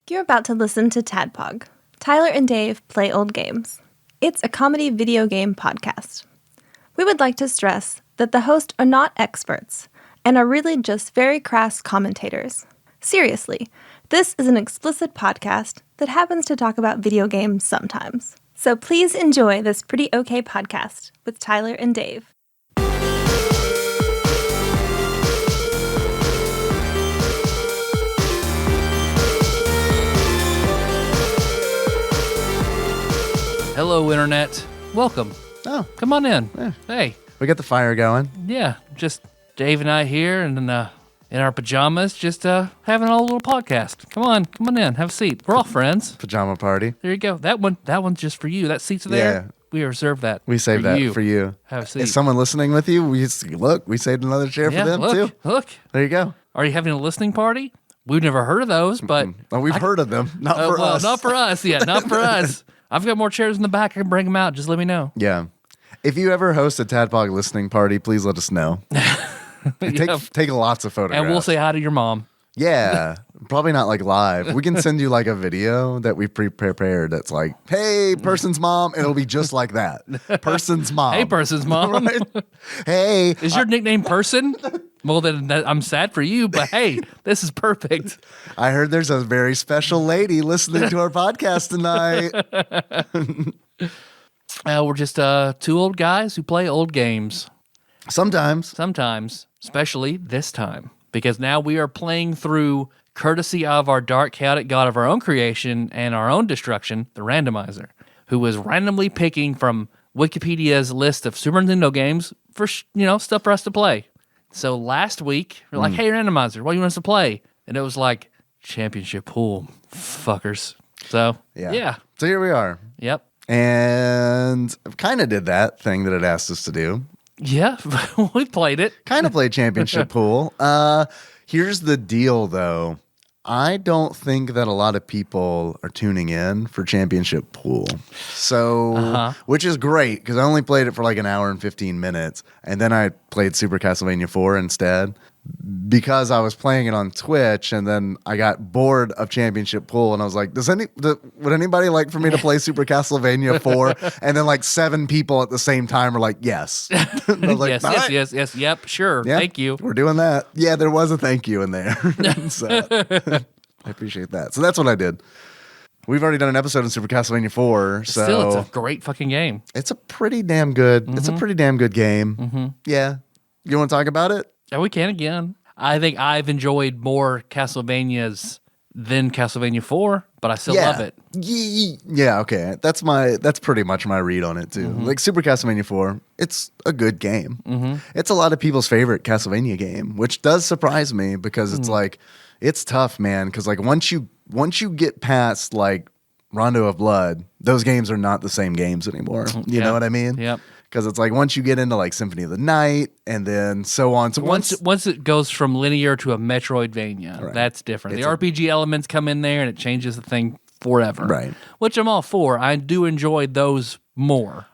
You're about to listen to TADPOG. Tyler and Dave play old games. It's a comedy video game podcast. We would like to stress that the hosts are not experts and are really just very crass commentators. Seriously, this is an explicit podcast that happens to talk about video games sometimes. So please enjoy this pretty okay podcast with Tyler and Dave. Hello, Internet. Welcome. Oh. Come on in. Yeah. Hey. We got the fire going. Yeah, just Dave and I here and in our pajamas, just having a little podcast. Come on in. Have a seat. We're all friends. Pajama party. There you go. That one's just for you. That seat's there. Yeah. We reserve that. We saved that for you. Have a seat. Is someone listening with you? We saved another chair for them too. Look. There you go. Are you having a listening party? We've never heard of those, but... Oh, we've heard of them. Not for us. Not for us. Yeah, not for us. I've got more chairs in the back. I can bring them out. Just let me know. Yeah. If you ever host a TADPOG listening party, please let us know. Take lots of photographs. And we'll say hi to your mom. Yeah. Probably not like live. We can send you like a video that we pre-prepared that's like, hey, person's mom. And it'll be just like that. Person's mom. Hey, person's mom. Right? Hey. Is your nickname Person? Well, then I'm sad for you, but hey, this is perfect. I heard there's a very special lady listening to our podcast tonight. We're just two old guys who play old games. Sometimes, especially this time, because now we are playing through, courtesy of our dark, chaotic god of our own creation and our own destruction, the randomizer, who was randomly picking from Wikipedia's list of Super Nintendo games for stuff for us to play. So last week, we're like, hey, randomizer, what do you want us to play? And it was like, championship pool, fuckers. So, yeah. So here we are. Yep. And kind of did that thing that it asked us to do. Yeah, we played it. Kind of played championship pool. Here's the deal, though. I don't think that a lot of people are tuning in for championship pool. So, which is great because I only played it for like an hour and 15 minutes. And then I played Super Castlevania 4 instead because I was playing it on Twitch. And then I got bored of championship pool. And I was like, would anybody like for me to play Super Castlevania 4? And then like 7 people at the same time were like, yes. I was like, yes. Yep, sure. Yeah, thank you. We're doing that. Yeah, there was a thank you in there. So, I appreciate that. So that's what I did. We've already done an episode in Super Castlevania 4. So still, it's a great fucking game. It's a pretty damn good. It's a pretty damn good game. Yeah. You want to talk about it? Yeah, we can again. I think I've enjoyed more Castlevanias than Castlevania 4, but I still love it. Yeah, okay. That's pretty much my read on it too. Like Super Castlevania 4, it's a good game. It's a lot of people's favorite Castlevania game, which does surprise me because it's like it's tough, man, cuz like once you get past like Rondo of Blood, those games are not the same games anymore. You know what I mean? Yep. Because it's like once you get into like Symphony of the Night and then so on. So once it goes from linear to a Metroidvania, that's different. The RPG elements come in there and it changes the thing forever. Right. Which I'm all for. I do enjoy those more.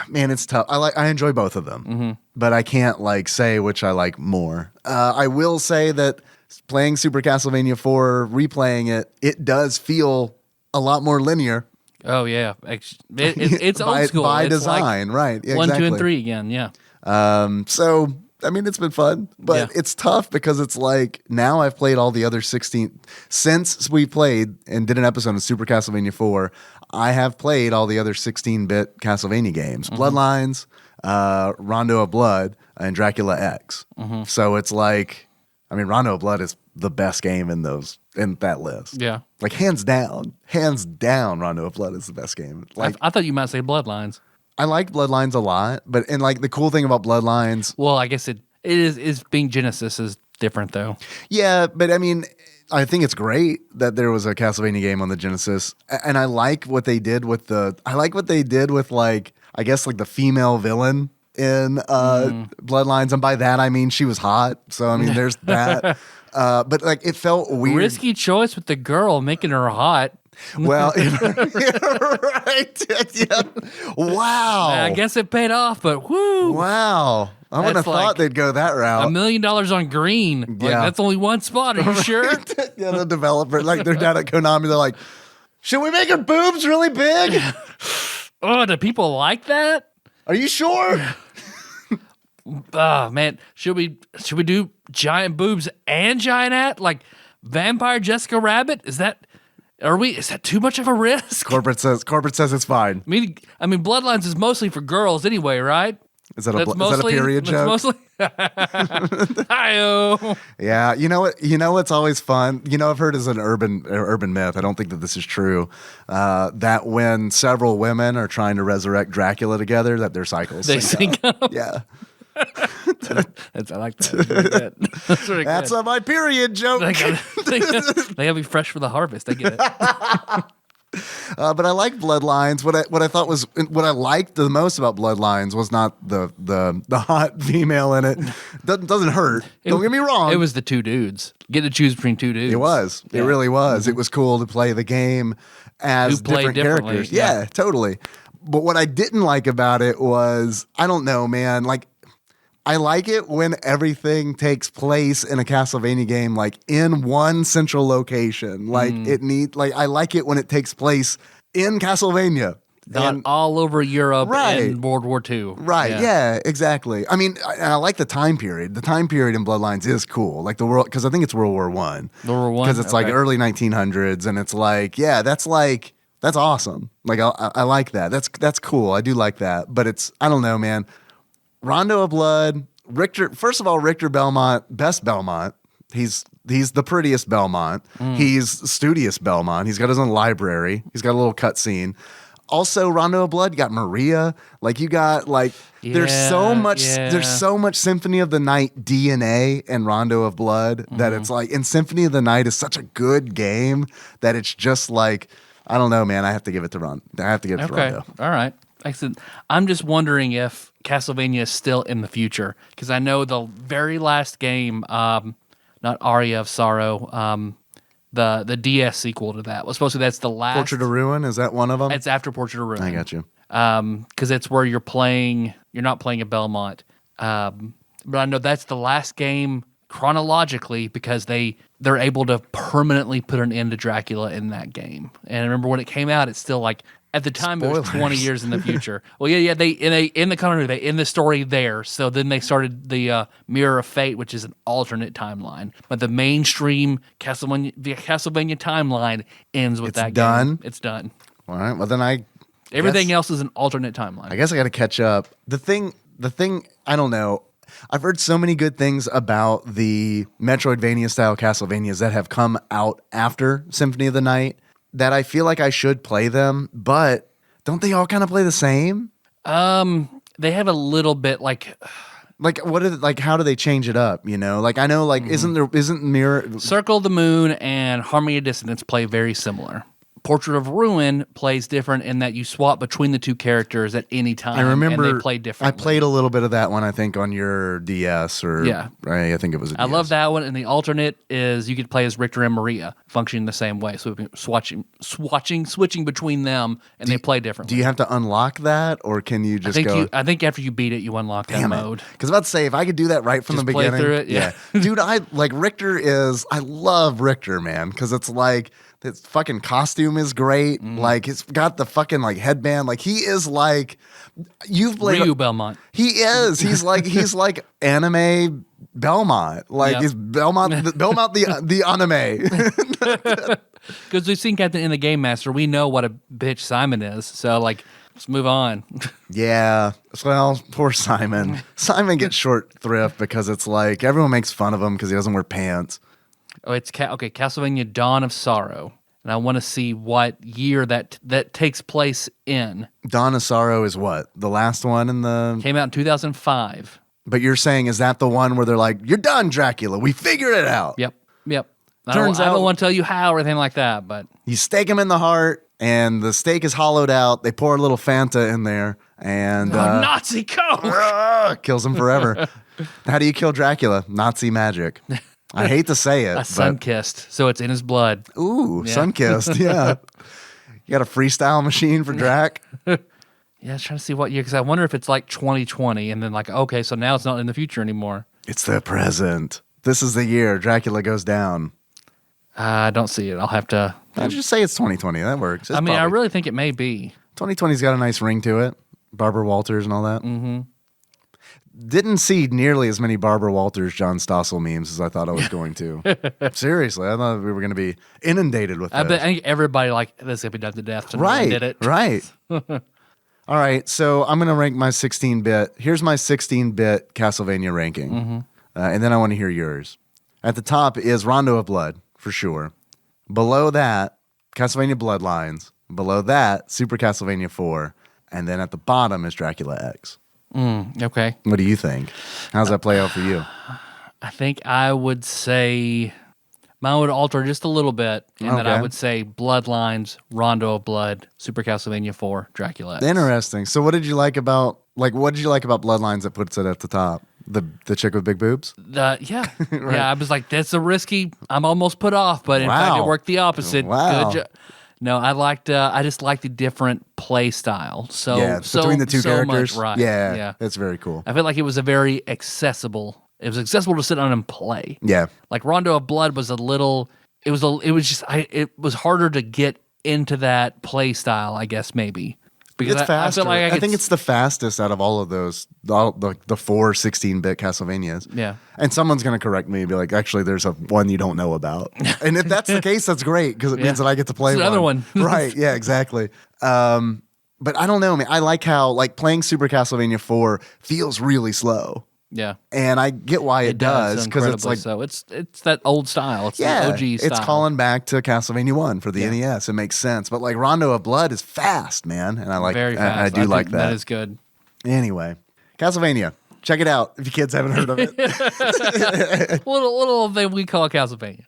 Man, it's tough. I enjoy both of them, but I can't like say which I like more. I will say that playing Super Castlevania 4, replaying it does feel a lot more linear. Oh yeah, it's old school by it's design, like right? Yeah, 1, exactly. 2, and 3 again. Yeah. So I mean, it's been fun, but it's tough because it's like now I've played all the other 16 since we played and did an episode of Super Castlevania 4. I have played all the other 16-bit Castlevania games: Bloodlines, Rondo of Blood, and Dracula X. So it's like, I mean, Rondo of Blood is the best game in that list. Yeah. Like hands down, Rondo of Blood is the best game. Like I thought you might say Bloodlines. I like Bloodlines a lot, but and like the cool thing about Bloodlines. Well, I guess it is being Genesis is different though. Yeah, but I mean, I think it's great that there was a Castlevania game on the Genesis, and I like what they did with like I guess like the female villain in Bloodlines, and by that I mean she was hot. So I mean, there's that. But like it felt weird. Risky choice with the girl making her hot. Well, right. Yeah. Wow. I guess it paid off, but whoo. Wow. I wouldn't have thought they'd go that route. $1 million on green. Like, that's only one spot. Are you sure? Yeah, the developer, like they're down at Konami, they're like, should we make her boobs really big? Oh, do people like that? Are you sure? Oh man, should we do giant boobs and giant at like Vampire Jessica Rabbit? Is that too much of a risk? Corporate says it's fine. I mean, Bloodlines is mostly for girls anyway, right? Is that a period joke? Mostly. Hi-oh. Yeah, you know what? You know what's always fun? You know, I've heard as an urban myth. I don't think that this is true. That when several women are trying to resurrect Dracula together, that their cycles sync up. Yeah. I like that. That's really That's good. my period joke. They gotta be fresh for the harvest. I get it. But I like Bloodlines. What I liked the most about Bloodlines was not the hot female in it. Doesn't hurt. Don't get me wrong. It was the two dudes. Get to choose between two dudes. It was. Yeah. It really was. Mm-hmm. It was cool to play the game as different characters. Yeah, totally. But what I didn't like about it was, I don't know, man. Like, I like it when everything takes place in a Castlevania game, like in one central location. Like I like it when it takes place in Castlevania. Not all over Europe in World War II. Right, yeah, exactly. I mean, I like the time period. The time period in Bloodlines is cool. Like the world, because I think it's World War I. World War I? Because it's like early 1900s, and it's like, yeah, that's awesome. Like, I like that. That's cool. I do like that. But I don't know, man. Rondo of Blood, Richter. First of all, Richter Belmont, best Belmont. He's the prettiest Belmont. He's studious Belmont. He's got his own library. He's got a little cutscene. Also, Rondo of Blood, you got Maria. Like, you got there's so much Symphony of the Night DNA in Rondo of Blood that it's like, and Symphony of the Night is such a good game that it's just like, I don't know, man. I have to give it to Rondo. To Rondo. All right. Excellent. I'm just wondering if Castlevania is still in the future, because I know the very last game, not Aria of Sorrow, the DS sequel to that was supposed to. That's the last. Portrait of Ruin, is that one of them? It's after Portrait of Ruin. I got you. Because it's where you're not playing a Belmont. But I know that's the last game chronologically, because they're able to permanently put an end to Dracula in that game. And I remember when it came out, it's still like, at the time, Spoilers. It was 20 years in the future. Well, yeah, they in the continuity, they end the story there. So then they started the Mirror of Fate, which is an alternate timeline. But the mainstream Castlevania timeline ends with that game. It's done. All right. Well, then everything else is an alternate timeline. I guess I got to catch up. The thing, I don't know. I've heard so many good things about the Metroidvania style Castlevanias that have come out after Symphony of the Night, that I feel like I should play them, but don't they all kind of play the same? They have a little bit like how do they change it up? You know, like I know, like isn't Mirror Circle of the Moon and Harmony of Dissonance play very similar. Portrait of Ruin plays different in that you swap between the two characters at any time. I remember and they play differently. I played a little bit of that one, I think, on your DS right? I think it was a DS. I love that one. And the alternate is you could play as Richter and Maria, functioning the same way. So switching between them, and they play differently. Do you have to unlock that, or can you just go? I think after you beat it, you unlock that mode. Because I was about to say, if I could do that right from the beginning. Play through it, yeah. Dude, I love Richter, man, because it's like, his fucking costume is great. Like, he's got the fucking like headband. Like, he is like, you've played Ryu Belmont. He is. He's like anime Belmont. Like, he's Belmont the anime. Because we've seen Captain in the Game Master, we know what a bitch Simon is. So like, let's move on. Yeah. Well, poor Simon. Simon gets short thrift because it's like everyone makes fun of him because he doesn't wear pants. Oh, it's Castlevania Dawn of Sorrow. And I want to see what year that takes place in. Dawn of Sorrow is what? The last one in the... Came out in 2005. But you're saying, is that the one where they're like, you're done, Dracula. We figured it out. Yep. I don't want to tell you how or anything like that, but... You stake him in the heart, and the stake is hollowed out. They pour a little Fanta in there, and... Nazi Coke! Kills him forever. How do you kill Dracula? Nazi magic. I hate to say it. Sun-kissed, so it's in his blood. Ooh, sun-kissed, yeah. You got a freestyle machine for Drac? Yeah, I was trying to see what year, because I wonder if it's like 2020, and then like, okay, so now it's not in the future anymore. It's the present. This is the year Dracula goes down. I don't see it. I'll have to. I'll just say it's 2020. That works. I mean, I really think it may be. 2020's got a nice ring to it. Barbara Walters and all that. Mm-hmm. Didn't see nearly as many Barbara Walters, John Stossel memes as I thought I was going to. Seriously, I thought we were going to be inundated with this. I think everybody like this could be done to death. Right, did it. Right. All right, so I'm going to rank my 16-bit. Here's my 16-bit Castlevania ranking, and then I want to hear yours. At the top is Rondo of Blood, for sure. Below that, Castlevania Bloodlines. Below that, Super Castlevania 4. And then at the bottom is Dracula X. Okay. What do you think? How's that play out for you? I think I would say mine would alter just a little bit, and that I would say Bloodlines, Rondo of Blood, Super Castlevania 4, Dracula X. Interesting. So what did you like about Bloodlines that puts it at the top? The chick with big boobs? Yeah. Right. Yeah, I was like, that's a risky, I'm almost put off, but in fact it worked the opposite. Wow. Good job. No, I just like the different play style. So between the two characters, much, right? Yeah, that's very cool. I feel like it was very accessible. It was accessible to sit on and play. Yeah, like Rondo of Blood was a little. It was harder to get into that play style, I guess maybe. Because it's faster. I feel like I think it's the fastest out of all of those, the 4 16-bit Castlevanias. Yeah. And someone's going to correct me and be like, actually, there's one you don't know about. And if that's the case, that's great, because it means that I get to play another one. Right, yeah, exactly. But I don't know, man. I like how playing Super Castlevania 4 feels really slow. Yeah. And I get why it does, because it's like, so it's that old style. It's the OG style. It's calling back to Castlevania 1 for the NES. It makes sense. But like Rondo of Blood is fast, man. And I like very fast. I do like that. That is good. Anyway, Castlevania. Check it out if you kids haven't heard of it. little thing we call Castlevania.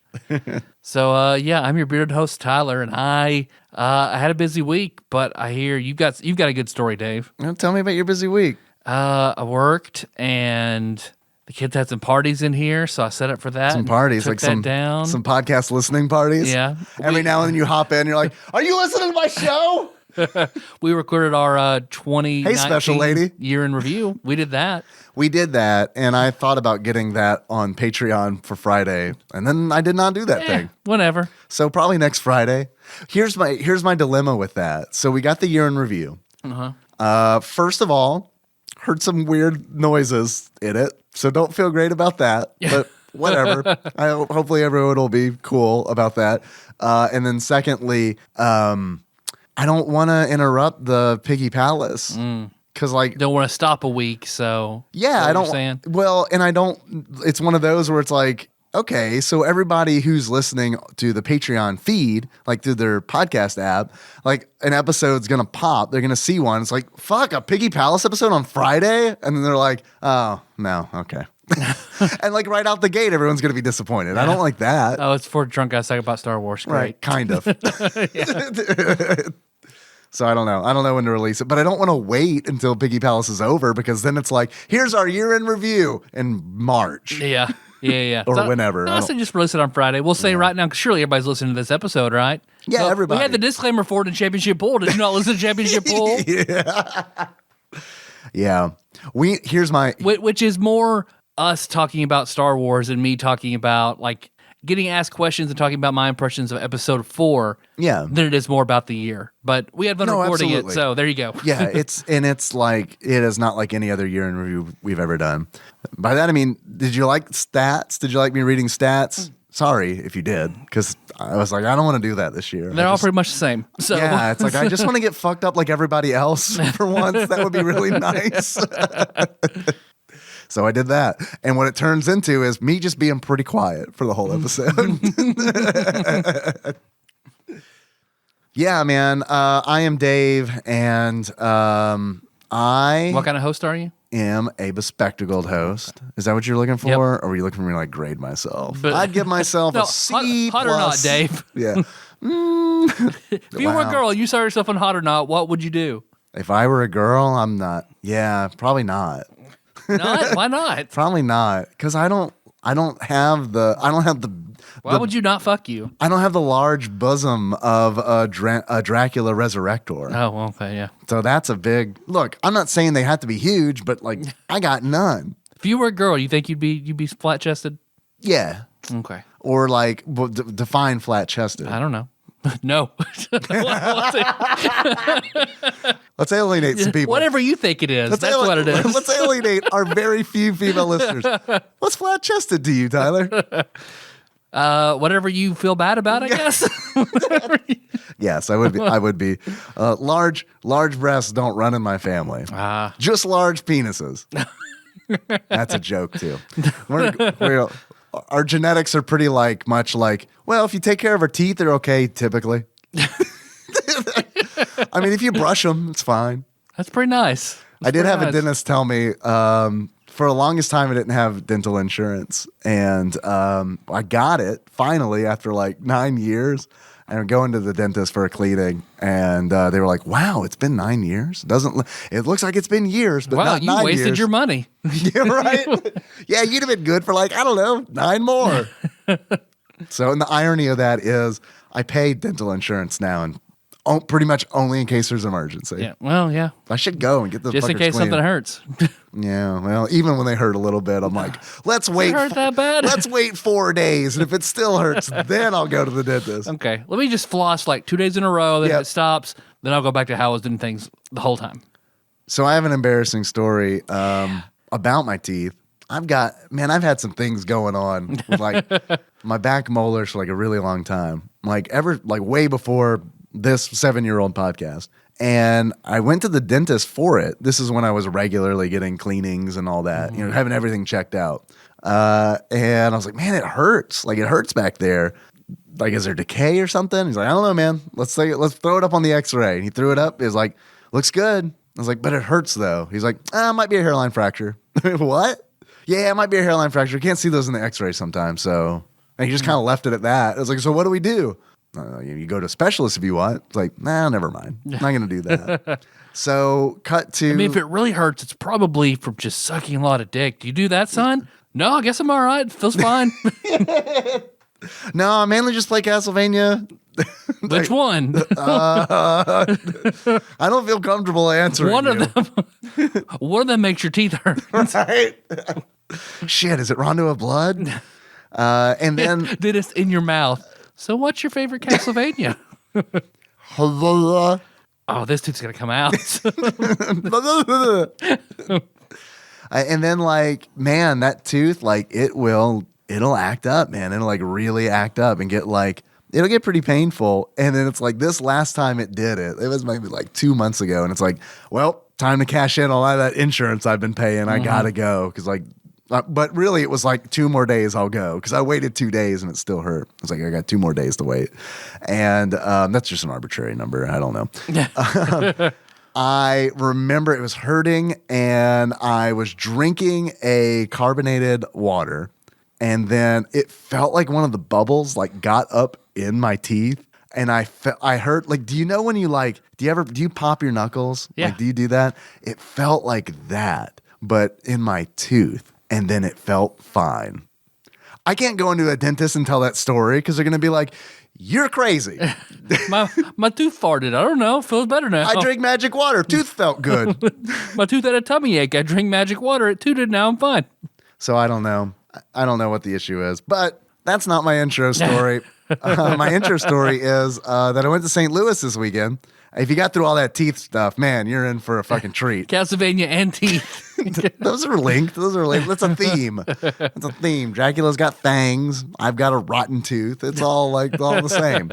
So I'm your bearded host Tyler, and I had a busy week, but I hear you've got a good story, Dave. Tell me about your busy week. I worked, and the kids had some parties in here, so I set up for that. Some parties, like some podcast listening parties. Yeah. Every now and then you hop in, you're like, "Are you listening to my show?" We recorded our 2019 special lady. year in review. We did that. We did that, and I thought about getting that on Patreon for Friday, and then I did not do that thing. Whatever. So probably next Friday. Here's my dilemma with that. So we got the year in review. First of all, heard some weird noises in it, so don't feel great about that. But whatever. Hopefully everyone will be cool about that. And then secondly, I don't want to interrupt the Piggy Palace. Because don't want to stop a week, so yeah, I don't. Saying? Well, and I don't. It's one of those where it's like, okay, so everybody who's listening to the Patreon feed, like through their podcast app, like an episode's gonna pop. They're gonna see one. It's like, fuck, a Piggy Palace episode on Friday, and then they're like, oh no, okay. And like right out the gate, everyone's gonna be disappointed. Yeah. I don't like that. Oh, it's for drunk guys talking about Star Wars. Great. Right, kind of. So I don't know. I don't know when to release it, but I don't want to wait until Piggy Palace is over, because then it's like, here's our year in review in March. Yeah. Or whenever. I say just release it on Friday. We'll say right now, because surely everybody's listening to this episode, right? Yeah, so everybody. We had the disclaimer for it in Championship Pool. Did you not listen to Championship Pool? Yeah. Which is more us talking about Star Wars and me talking about like getting asked questions and talking about my impressions of episode 4 than it is more about the year. But we had fun recording it, so there you go. Yeah, it's like, it is not like any other year in review we've ever done. By that I mean, did you like stats? Did you like me reading stats? Sorry if you did, because I was like, I don't want to do that this year. They're all pretty much the same. So yeah, it's like, I just want to get fucked up like everybody else for once. That would be really nice. So I did that. And what it turns into is me just being pretty quiet for the whole episode. Yeah, man. I am Dave, and I... What kind of host are you? Am a bespectacled host. Is that what you're looking for? Yep. Or were you looking for me to like grade myself? But, I'd give myself a C+. Hot or not, Dave? Yeah. If you were a girl and you saw yourself on Hot or Not, what would you do? If I were a girl, I'm not. Yeah, probably not. Not? Why not? Probably not, because I don't have the Why would you not fuck you? I don't have the large bosom of a Dracula Resurrector. Oh, okay, yeah. So that's a big look. I'm not saying they have to be huge, but like I got none. If you were a girl, you think you'd be flat chested? Yeah. Okay. Or like define flat chested. I don't know. No. Let's alienate some people. Whatever you think it is. That's what it is. Let's alienate our very few female listeners. What's flat chested to you, Tyler? Whatever you feel bad about, I guess. Yes, I would be. Large breasts don't run in my family. Just large penises. That's a joke too. Our genetics are pretty much like, well, if you take care of our teeth, they're okay typically. I mean, if you brush them, it's fine. That's pretty nice. I did have a dentist tell me for the longest time I didn't have dental insurance, and I got it finally after like 9 years. And I'm going to the dentist for a cleaning, and they were like, "Wow, it's been 9 years. It looks like it's been years, but not 9 years." Wow, you wasted your money. Yeah, right. Yeah, you'd have been good for like, I don't know, 9 more. So, and the irony of that is, I pay dental insurance now, and pretty much only in case there's an emergency. Yeah. Well, yeah. I should go and get the just in case cleaned. something hurts. Yeah. Well, even when they hurt a little bit, I'm like, let's wait. It hurt that bad? Let's wait 4 days, and if it still hurts, then I'll go to the dentist. Okay. Let me just floss like 2 days in a row. Then if it stops, then I'll go back to how I was doing things the whole time. So I have an embarrassing story about my teeth. I've had some things going on with like my back molars for like a really long time, like way before this 7-year-old podcast. And I went to the dentist for it. This is when I was regularly getting cleanings and all that, having everything checked out. And I was like, man, it hurts. Like it hurts back there. Like, is there decay or something? He's like, I don't know, man. Let's throw it up on the x-ray. And he threw it up. He's like, looks good. I was like, but it hurts though. He's like, it might be a hairline fracture. What? Yeah, it might be a hairline fracture. You can't see those in the x-ray sometimes. So, and he just kind of left it at that. I was like, so what do we do? You go to a specialist if you want. It's like, nah, never mind. I'm not going to do that. So cut to... I mean, if it really hurts, it's probably from just sucking a lot of dick. Do you do that, son? No, I guess I'm all right. Feels fine. No, I mainly just play Castlevania. Which one? I don't feel comfortable answering One of them makes your teeth hurt. Right? Shit, is it Rondo of Blood? And then... Then it's in your mouth. So what's your favorite Castlevania? Oh, this tooth's going to come out. And then man, that tooth, it'll act up, man. It'll really act up and it'll get pretty painful. And then it's like this last time it did it was maybe 2 months ago. And it's like, well, time to cash in all that insurance I've been paying. I got to go. But really, it was 2 more days I'll go because I waited 2 days and it still hurt. I was like, I got 2 more days to wait. And that's just an arbitrary number. I don't know. I remember it was hurting and I was drinking a carbonated water. And then it felt like one of the bubbles got up in my teeth. And I heard, do you know when you do you pop your knuckles? Yeah. Do you do that? It felt like that, but in my tooth. And then it felt fine. I can't go into a dentist and tell that story because they're going to be like, you're crazy. my tooth farted. I don't know. Feels better now. I drank magic water. Tooth felt good. My tooth had a tummy ache. I drank magic water. It tooted. Now I'm fine. So I don't know. I don't know what the issue is. But that's not my intro story. My intro story is that I went to St. Louis this weekend. If you got through all that teeth stuff, man, you're in for a fucking treat. Castlevania and teeth. Those are linked. That's a theme. That's a theme. Dracula's got fangs. I've got a rotten tooth. It's all all the same.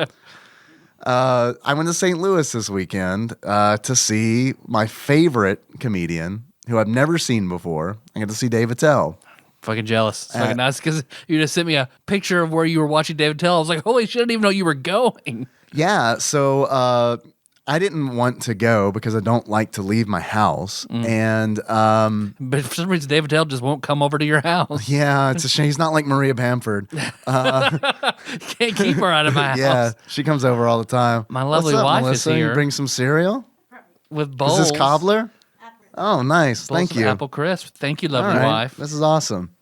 I went to St. Louis this weekend to see my favorite comedian who I've never seen before. I got to see Dave Attell. Fucking jealous. It's fucking nice because you just sent me a picture of where you were watching Dave Attell. I was like, holy shit, I didn't even know you were going. Yeah, so I didn't want to go because I don't like to leave my house. And but for some reason, Dave Attell just won't come over to your house. Yeah, it's a shame. He's not like Maria Bamford. Can't keep her out of my house. Yeah, she comes over all the time. My lovely What's up, wife Melissa? is here. You bring some cereal? With bowls. Is this cobbler? Oh, nice. Bowls Thank of you. Apple crisp. Thank you, lovely All right. wife. This is awesome.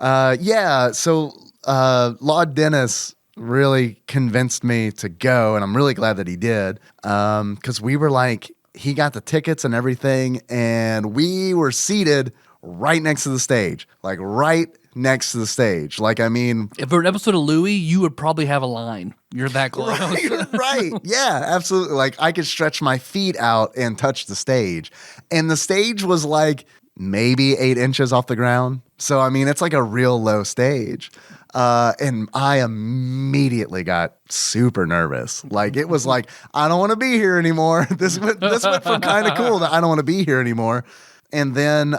Yeah, so Laud Dennis really convinced me to go, and I'm really glad that he did, because we were like, he got the tickets and everything, and we were seated right next to the stage, like right next to the stage. Like, I mean, If it were an episode of Louie, you would probably have a line. You're that close. right. Yeah, absolutely. Like, I could stretch my feet out and touch the stage. And the stage was like maybe 8 inches off the ground. So, I mean, it's like a real low stage. And I immediately got super nervous. Like, it was like, I don't want to be here anymore. This went from kind of cool to I don't want to be here anymore. And then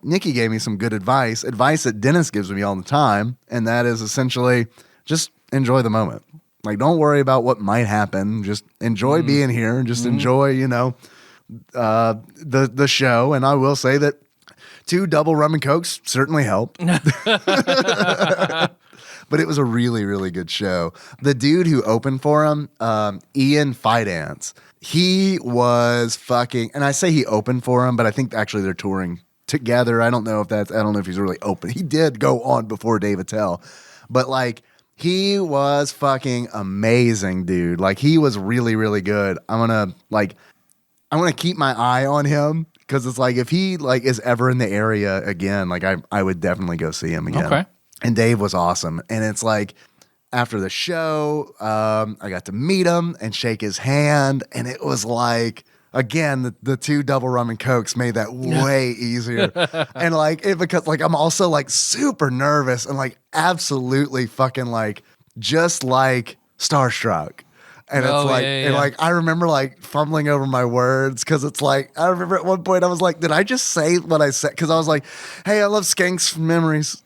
Nikki gave me some good advice that Dennis gives me all the time. And that is essentially just enjoy the moment. Like, don't worry about what might happen. Just enjoy being here and just enjoy, the show. And I will say that 2 double rum and cokes certainly helped. But it was a really, really good show. The dude who opened for him, Ian Fidance, he was fucking, and I say he opened for him, but I think actually they're touring together. I don't know if he's really open. He did go on before Dave Attell, but like, he was fucking amazing, dude. Like, he was really, really good. I'm gonna keep my eye on him, because it's like, if he like is ever in the area again, like I would definitely go see him again. Okay. And Dave was awesome. And it's like, after the show, I got to meet him and shake his hand, and it was like, again, the 2 double rum and cokes made that way easier. And like, because like, I'm also like super nervous and like absolutely fucking like, just like starstruck. And it's and like, I remember like fumbling over my words, because it's like, I remember at one point I was like, did I just say what I said? Because I was like, hey, I love Skanks Memories.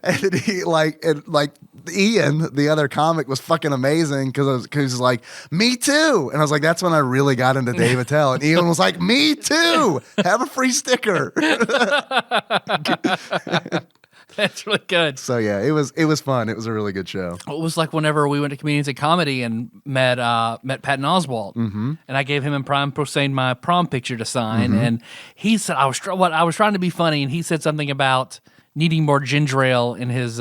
And he like Ian, the other comic, was fucking amazing, because he's like, me too. And I was like, that's when I really got into Dave Attell. And Ian was like, me too. Have a free sticker. That's really good. So yeah, it was fun. It was a really good show. It was like whenever we went to Comedians in Comedy and met Patton Oswalt, and I gave him and Prime Posehn my prom picture to sign, and he said I was trying to be funny, and he said something about needing more ginger ale in his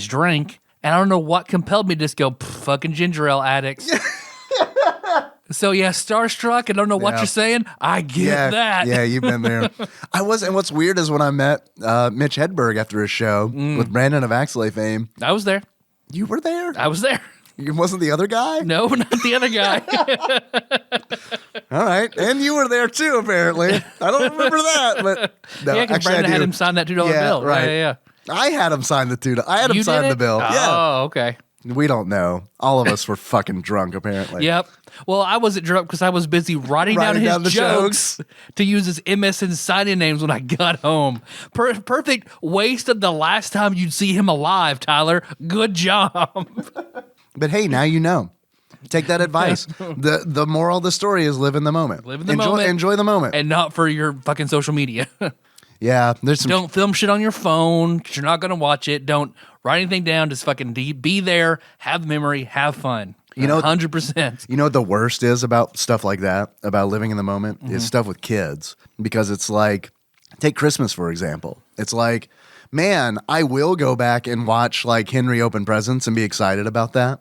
drink, and I don't know what compelled me to just go, fucking ginger ale addicts. So yeah, starstruck. I don't know what you're saying. I get that. Yeah, you've been there. I was, and what's weird is when I met Mitch Hedberg after his show with Brandon of Axelay fame. I was there. You were there? I was there. You wasn't the other guy? No, not the other guy. All right, and you were there too, apparently. I don't remember that, but no, yeah, because Brandon had him sign that $2 bill. Right. Yeah. I had him sign the $2. I had him You sign did the it? bill. Oh, okay. We don't know. All of us were fucking drunk, apparently. Yep. Well, I wasn't drunk because I was busy writing down his jokes to use as MSN sign-in names when I got home. Perfect waste of the last time you'd see him alive, Tyler. Good job. But hey, now you know. Take that advice. The moral of the story is live in the moment. Live in the moment. Enjoy the moment. And not for your fucking social media. Yeah, there's some. Don't film shit on your phone because you're not going to watch it. Don't write anything down. Just fucking be there, have memory, have fun. 100%. You know what the worst is about stuff like that, about living in the moment, is stuff with kids. Because it's like, take Christmas, for example. It's like, man, I will go back and watch like Henry open presents and be excited about that.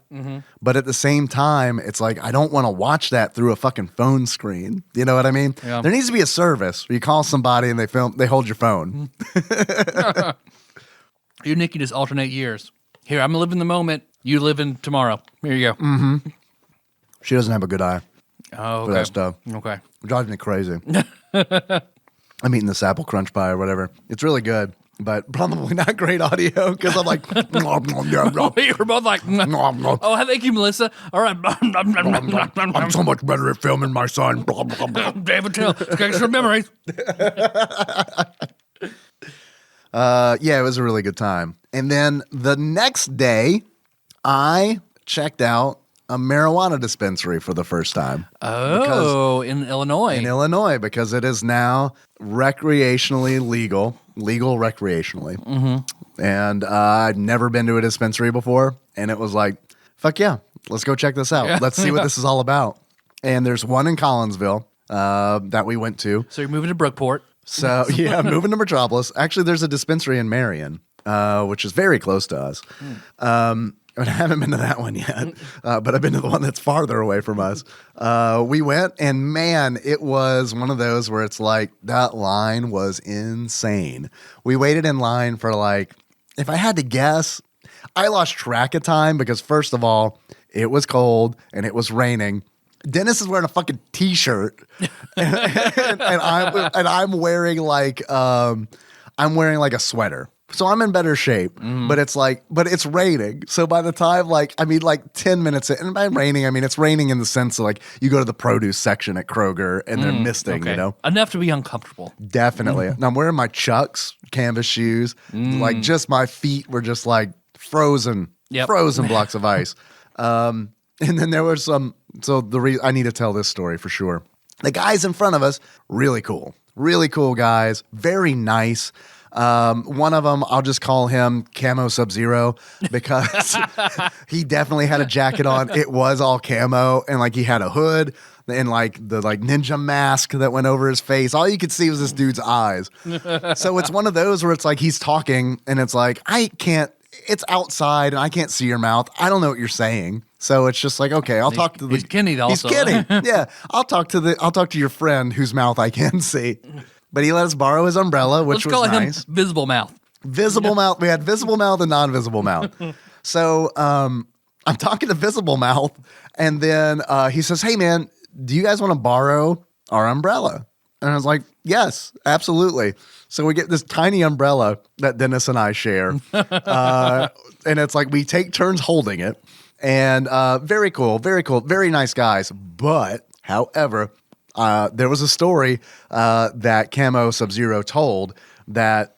But at the same time, it's like, I don't want to watch that through a fucking phone screen. You know what I mean? Yeah. There needs to be a service where you call somebody and they hold your phone. You and Nikki just alternate years. Here, I'm living the moment. You live in tomorrow. Here you go. She doesn't have a good eye Oh, for that stuff. Okay. It drives me crazy. I'm eating this apple crunch pie or whatever. It's really good, but probably not great audio because I'm like, You're both like, oh, thank you, Melissa. All right. I'm so much better at filming my son. David Till, extra memories. Yeah, it was a really good time. And then the next day, I checked out a marijuana dispensary for the first time. Oh, in Illinois. In Illinois, because it is now recreationally legal recreationally. And I'd never been to a dispensary before. And it was like, fuck yeah, let's go check this out. Yeah. Let's see what this is all about. And there's one in Collinsville that we went to. So you're moving to Brookport. So yeah, moving to Metropolis. Actually, there's a dispensary in Marion. which is very close to us. I haven't been to that one yet, but I've been to the one that's farther away from us. We went, and man, it was one of those where it's like that line was insane. We waited in line for like, if I had to guess, I lost track of time because first of all, it was cold and it was raining. Dennis is wearing a fucking t-shirt, and I'm wearing like a sweater. So I'm in better shape, but it's raining. So by the time, 10 minutes in, and by raining, I mean, it's raining in the sense of like you go to the produce section at Kroger and they're misting, okay. you know? Enough to be uncomfortable. Definitely. And I'm wearing my Chucks, canvas shoes. Like just my feet were just like frozen blocks of ice. And then there were I need to tell this story for sure. The guys in front of us, really cool guys, very nice. One of them, I'll just call him Camo Sub-Zero because he definitely had a jacket on. It was all camo, and like he had a hood and like the ninja mask that went over his face. All you could see was this dude's eyes. So it's one of those where it's like he's talking and it's like, it's outside and I can't see your mouth. I don't know what you're saying. So it's just like, okay, I'll talk to He's kidding also. He's kidding. Yeah. I'll talk to your friend whose mouth I can see. But he let us borrow his umbrella, which was nice. Let's call him Visible Mouth. Visible Mouth. We had Visible Mouth and Non-Visible Mouth. So I'm talking to Visible Mouth, and then he says, "Hey, man, do you guys want to borrow our umbrella?" And I was like, "Yes, absolutely." So we get this tiny umbrella that Dennis and I share, and it's like we take turns holding it. And very cool, very nice guys. But, however, there was a story that Camo Sub-Zero told that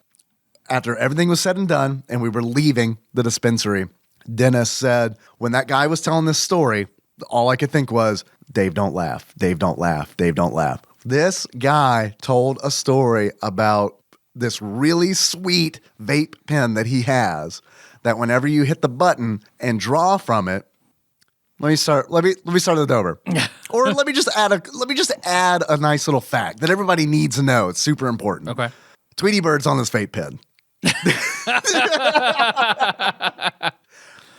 after everything was said and done and we were leaving the dispensary, Dennis said, when that guy was telling this story, all I could think was, Dave, don't laugh. Dave, don't laugh. Dave, don't laugh. This guy told a story about this really sweet vape pen that he has that whenever you hit the button and draw from it, let me start it over. Or let me just add a nice little fact that everybody needs to know. It's super important. Okay. Tweety Bird's on this vape pen.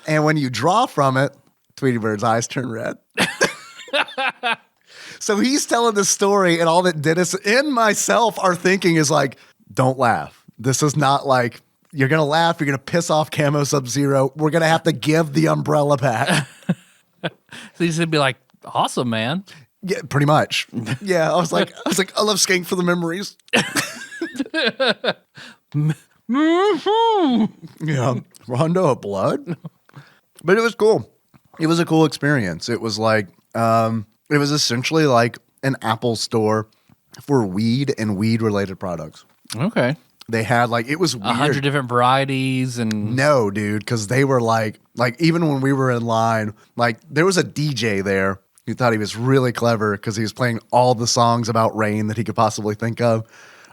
And when you draw from it, Tweety Bird's eyes turn red. So he's telling this story, and all that Dennis and myself are thinking is like, don't laugh. This is not like, you're going to laugh, you're going to piss off Camo Sub-Zero. We're going to have to give the umbrella back. So he's gonna be like, awesome, man. Yeah, pretty much. Yeah, I was like, I love Skank for the memories. Yeah, Rondo of Blood. But it was cool. It was a cool experience. It was like, it was essentially like an Apple store for weed and weed-related products. Okay. They had it was weird. 100 different varieties and... No, dude, because they were like even when we were in line, there was a DJ there who thought he was really clever because he was playing all the songs about rain that he could possibly think of.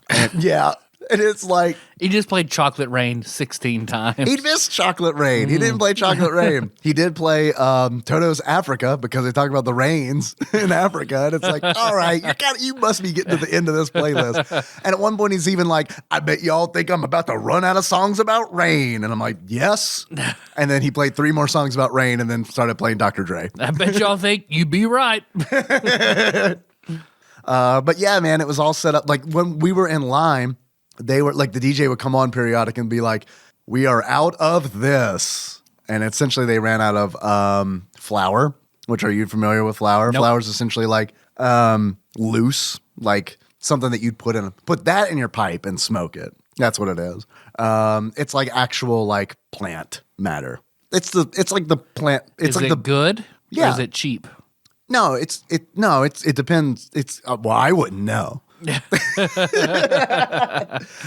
And yeah. And it's like... He just played Chocolate Rain 16 times. He missed Chocolate Rain. He didn't play Chocolate Rain. He did play Toto's Africa because they talk about the rains in Africa. And it's like, all right, you must be getting to the end of this playlist. And at one point, he's even like, I bet y'all think I'm about to run out of songs about rain. And I'm like, yes. And then he played 3 more songs about rain and then started playing Dr. Dre. I bet y'all think you'd be right. But yeah, man, it was all set up. Like when we were in line, they were like, the DJ would come on periodic and be like, we are out of this. And essentially they ran out of flour, which, are you familiar with flour? Nope. Flour is essentially like loose, like something that you'd put that in your pipe and smoke it. That's what it is. It's like actual like plant matter. It's like the plant. It's is like it good? Yeah. Or is it cheap? No, it depends. Well, I wouldn't know.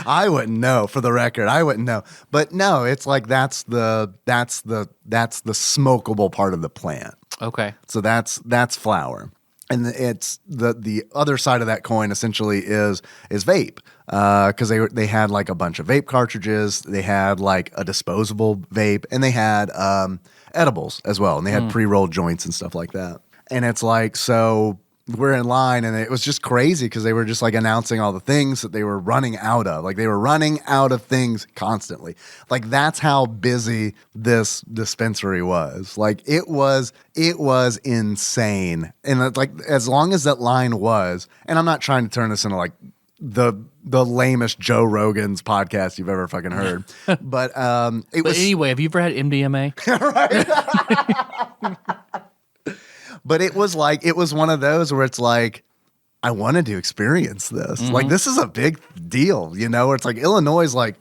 I wouldn't know, for the record. I wouldn't know. But no, it's like that's the smokable part of the plant. Okay. So that's flour. And it's the other side of that coin essentially is vape. Because they had like a bunch of vape cartridges, they had like a disposable vape, and they had edibles as well. And they had pre-rolled joints and stuff like that. And it's like, so we're in line, and it was just crazy because they were just like announcing all the things that they were running out of. Like they were running out of things constantly. Like that's how busy this dispensary was. Like it was insane. And it's like as long as that line was, and I'm not trying to turn this into like the lamest Joe Rogan's podcast you've ever fucking heard, but anyway, have you ever had MDMA? Right. But it was one of those where it's like, I wanted to experience this. Mm-hmm. Like, this is a big deal, you know? It's like Illinois is like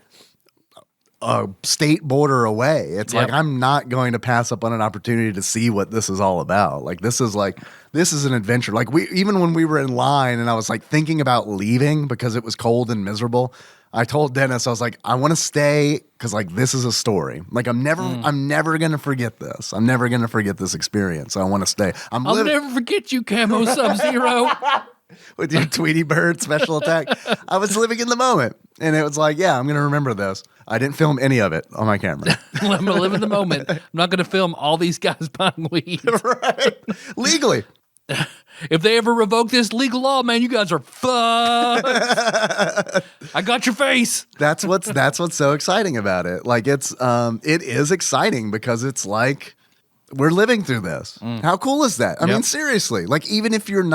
a state border away. It's like, I'm not going to pass up on an opportunity to see what this is all about. Like, this is an adventure. Like, even when we were in line and I was like thinking about leaving because it was cold and miserable, I told Dennis, I was like, I want to stay because like this is a story. Like I'm never gonna forget this. I'm never gonna forget this experience. So I want to stay. I'll never forget you, Camo Sub-Zero. With your Tweety Bird special attack. I was living in the moment. And it was like, yeah, I'm gonna remember this. I didn't film any of it on my camera. I'm gonna live in the moment. I'm not gonna film all these guys buying weed. Right. Legally. If they ever revoke this legal law, man, you guys are fucked. I got your face. That's what's so exciting about it. Like it is exciting because it's like we're living through this. How cool is that? I mean, seriously. Like even if you do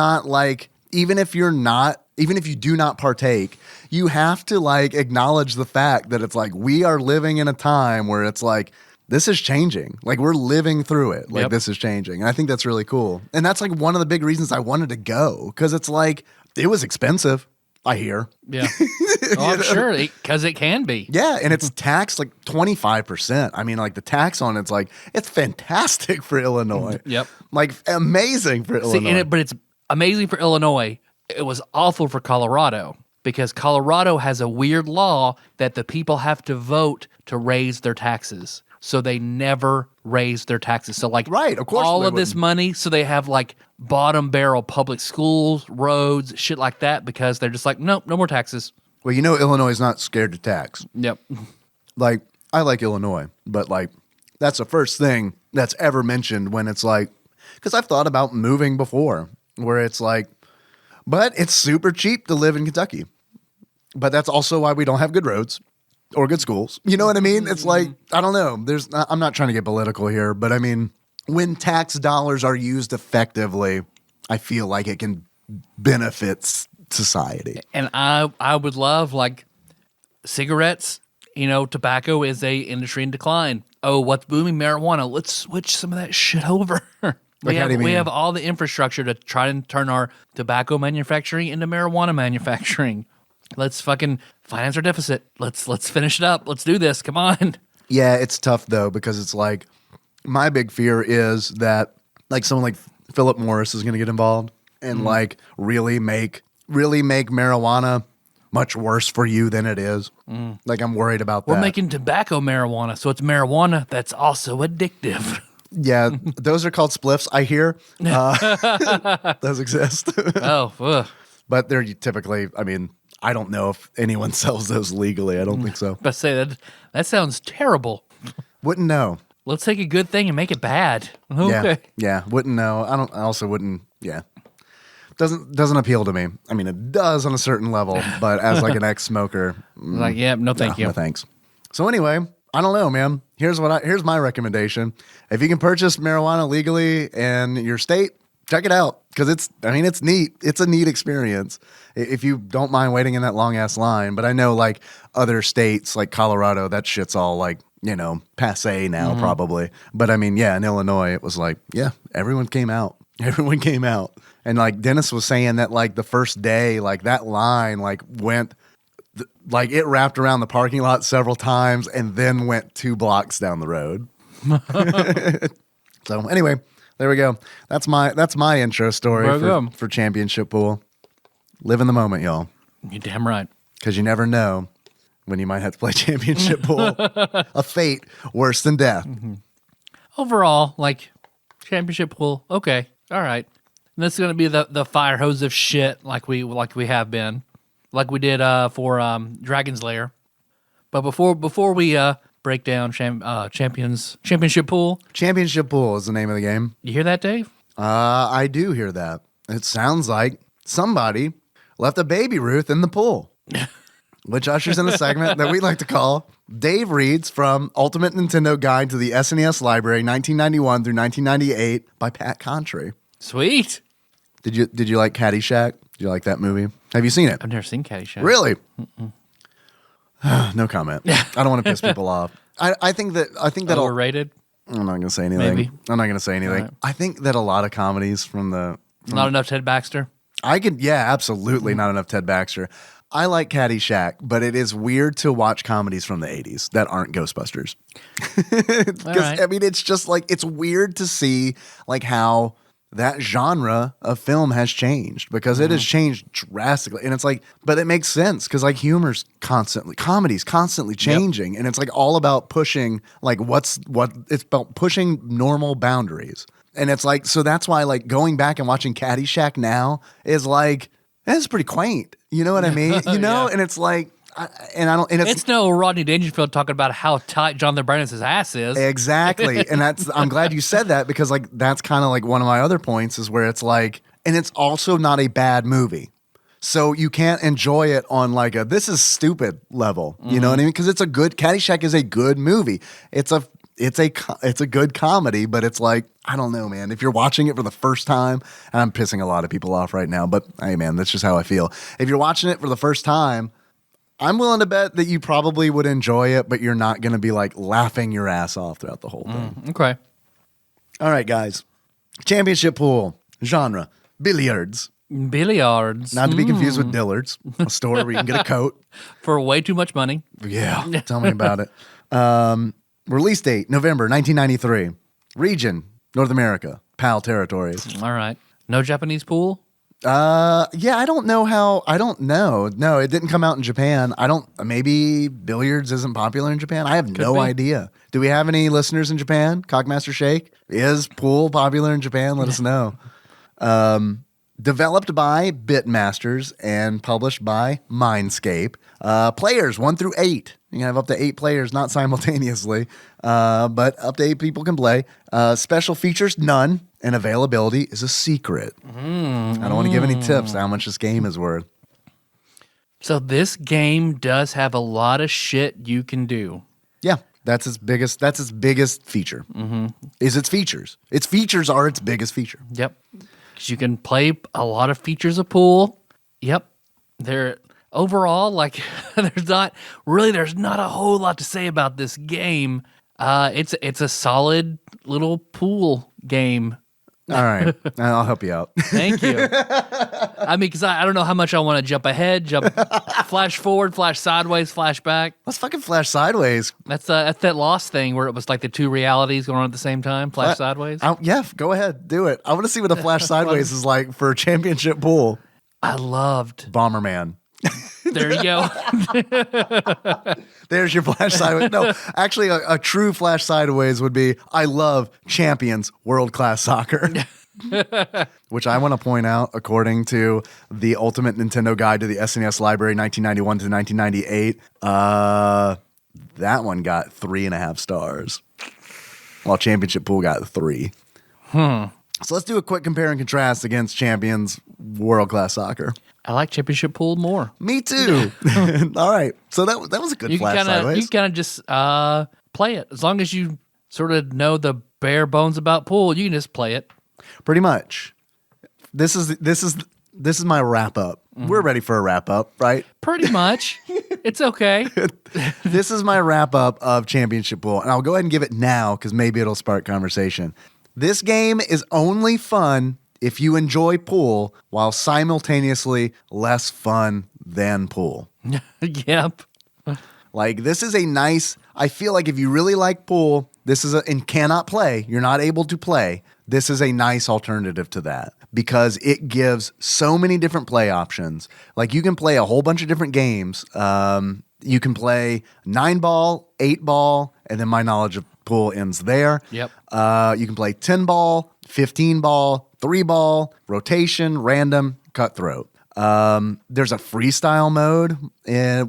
not partake, you have to like acknowledge the fact that it's like we are living in a time where it's like this is changing. Like we're living through it. Like this is changing. And I think that's really cool. And that's like one of the big reasons I wanted to go because it's like it was expensive, I hear. Yeah. Oh, I'm sure because it can be. Yeah, and it's taxed like 25%. I mean, like the tax on it's like it's fantastic for Illinois. Yep. Like amazing for Illinois. But it's amazing for Illinois. It was awful for Colorado because Colorado has a weird law that the people have to vote to raise their taxes. So they never raise their taxes. So like right, of course all of this money, so they have like bottom barrel public schools, roads, shit like that because they're just like, nope, no more taxes. Well, you know Illinois is not scared to tax. Yep. Like, I like Illinois, but like that's the first thing that's ever mentioned when it's like, because I've thought about moving before where it's like, but it's super cheap to live in Kentucky. But that's also why we don't have good roads. Or good schools. You know what I mean? It's like, I don't know. I'm not trying to get political here, but I mean, when tax dollars are used effectively, I feel like it can benefit society. And I would love like cigarettes, tobacco is a industry in decline. Oh, what's booming? Marijuana. Let's switch some of that shit over. We have all the infrastructure to try and turn our tobacco manufacturing into marijuana manufacturing. Let's fucking finance our deficit. Let's finish it up. Let's do this. Come on. Yeah, it's tough though because it's like my big fear is that like someone like Philip Morris is going to get involved and like really make marijuana much worse for you than it is. Like I'm worried about that. We're making tobacco marijuana, so it's marijuana that's also addictive. Yeah, those are called spliffs. I hear those exist. Oh, but they're typically. I mean. I don't know if anyone sells those legally. I don't think so. But say that sounds terrible. Wouldn't know. Let's take a good thing and make it bad. Okay. Yeah. Wouldn't know. I also wouldn't. Yeah. Doesn't appeal to me. I mean, it does on a certain level, but as like an ex-smoker, like no, thank you. No thanks. So anyway, I don't know, man. Here's my recommendation. If you can purchase marijuana legally in your state, check it out because it's neat. It's a neat experience if you don't mind waiting in that long ass line. But I know like other states like Colorado, that shit's all like, passe now probably. But I mean, yeah, in Illinois, it was like, yeah, everyone came out. And like Dennis was saying that like the first day, like that line like went, like it wrapped around the parking lot several times and then went 2 blocks down the road. So anyway. There we go. That's my intro story for Championship Pool. Live in the moment, y'all. You're damn right. Because you never know when you might have to play Championship Pool. A fate worse than death. Mm-hmm. Overall, like Championship Pool, okay, all right. And this is going to be the fire hose of shit like we have been, like we did for Dragon's Lair. But before we break down Championship Pool. Championship Pool is the name of the game. You hear that, Dave? I do hear that. it sounds like somebody left a baby Ruth in the pool, which ushers in a segment that we like to call Dave Reads from Ultimate Nintendo Guide to the SNES Library 1991 through 1998 by Pat Contry. Sweet. Did you like Caddyshack? Did you like that movie? Have you seen it? I've never seen Caddyshack. Really? No comment. I don't want to piss people off. I think that Overrated? I'm not going to say anything. Maybe. I'm not going to say anything. Right. I think that a lot of comedies from Not enough Ted Baxter? Absolutely not enough Ted Baxter. I like Caddyshack, but it is weird to watch comedies from the 80s that aren't Ghostbusters. Because, I mean, it's just like, it's weird to see like how that genre of film has changed because it has changed drastically. And it's like, but it makes sense because like comedy's constantly changing. Yep. And it's like all about pushing, like it's about pushing normal boundaries. And it's like, so that's why like going back and watching Caddyshack now is like, it's pretty quaint. You know what I mean? You know? Yeah. And it's like, it's no Rodney Dangerfield talking about how tight Jonathan Brandon's ass is. Exactly. And I'm glad you said that because like that's kind of like one of my other points is where it's like, and it's also not a bad movie. So you can't enjoy it on like this is stupid level. You know what I mean? Because Caddyshack is a good movie. It's a good comedy, but it's like, I don't know, man. If you're watching it for the first time, and I'm pissing a lot of people off right now, but hey, man, that's just how I feel. If you're watching it for the first time, I'm willing to bet that you probably would enjoy it, but you're not going to be like laughing your ass off throughout the whole thing. Okay. All right, guys. Championship pool genre, billiards. Billiards. Not to be confused with Dillard's, a store where you can get a coat. For way too much money. Yeah, tell me about it. Release date, November 1993. Region, North America. PAL territories. All right. No Japanese pool? Yeah, I don't know. No, it didn't come out in Japan. Maybe billiards isn't popular in Japan. I have no idea. Do we have any listeners in Japan? Cockmaster Shake? Is pool popular in Japan? Let us know. Developed by Bitmasters and published by Mindscape. Players 1 through 8. You can have up to 8 players, not simultaneously, but up to 8 people can play. Special features, none. And availability is a secret. I don't want to give any tips how much this game is worth. So this game does have a lot of shit you can do. Yeah, that's its biggest feature. Is its features. Its features are its biggest feature. Yep. Because you can play a lot of features of pool. Yep. They're overall, like, there's not a whole lot to say about this game. It's a solid little pool game. All right. I'll help you out. Thank you. I mean, because I don't know how much I want to jump ahead, flash forward, flash sideways, flash back. Let's fucking flash sideways. That's that Lost thing where it was like the two realities going on at the same time, flash sideways. Yeah, go ahead. Do it. I want to see what a flash sideways is like for a championship pool. I loved Bomberman. There you go. There's your flash sideways. No, actually, a true flash sideways would be, I love Champions World-Class Soccer. Which I want to point out, according to the Ultimate Nintendo Guide to the SNES Library 1991 to 1998, that one got 3.5 stars, while Championship Pool got 3. So let's do a quick compare and contrast against Champions World-Class Soccer. I like Championship Pool more. Me too. All right. So that was a good flash sideways. You kind of just play it. As long as you sort of know the bare bones about pool, you can just play it. Pretty much. This is my wrap up. We're ready for a wrap up, right? Pretty much. It's okay. This is my wrap up of Championship Pool, and I'll go ahead and give it now because maybe it'll spark conversation. This game is only fun if you enjoy pool while simultaneously less fun than pool. Yep. Like, this is a nice, I feel like if you really like pool, and cannot play, you're not able to play, this is a nice alternative to that because it gives so many different play options. Like, you can play a whole bunch of different games. You can play 9-ball, 8-ball, and then my knowledge of pool ends there. Yep. You can play 10-ball, 15-ball, 3-ball, rotation, random, cutthroat. There's a freestyle mode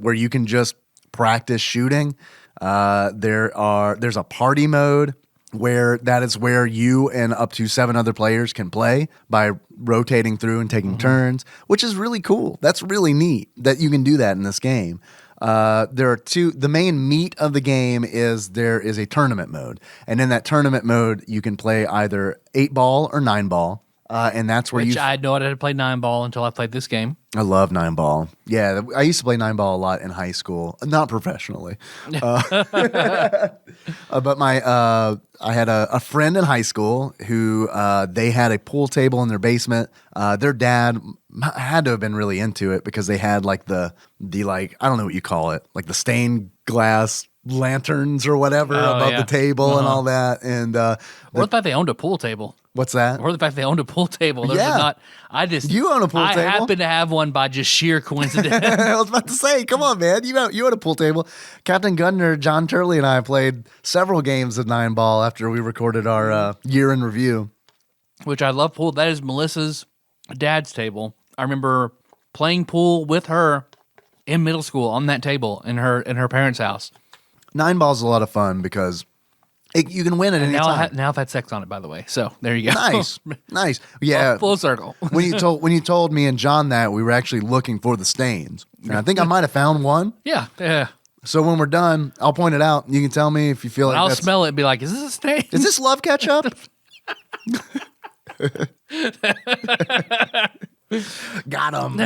where you can just practice shooting. There's a party mode where that is where you and up to 7 other players can play by rotating through and taking turns, which is really cool. That's really neat that you can do that in this game. There are two. The main meat of the game is there is a tournament mode, and in that tournament mode, you can play either 8-ball or 9-ball, and that's where Which I had no idea how to play 9-ball until I played this game. I love 9-ball. Yeah, I used to play 9-ball a lot in high school, not professionally. But I had a friend in high school who they had a pool table in their basement. Their dad had to have been really into it because they had like the like, I don't know what you call it, like the stained glass lanterns or whatever above the table and all that. And What if they owned a pool table? What's that? Or the fact they owned a pool table. Yeah. You own a pool table. I happen to have one by just sheer coincidence. I was about to say, come on, man. You own a pool table. Captain Gundner, John Turley, and I played several games of 9-ball after we recorded our year in review. Which I love pool. That is Melissa's dad's table. I remember playing pool with her in middle school on that table in her parents' house. 9-ball is a lot of fun because you can win at any time. Now I've had sex on it, by the way. So there you go. Nice. Yeah. Full circle. when you told me and John that, we were actually looking for the stains. And I think I might have found one. Yeah. So when we're done, I'll point it out. You can tell me if you feel like I'll smell it and be like, is this a stain? Is this love ketchup? Got him.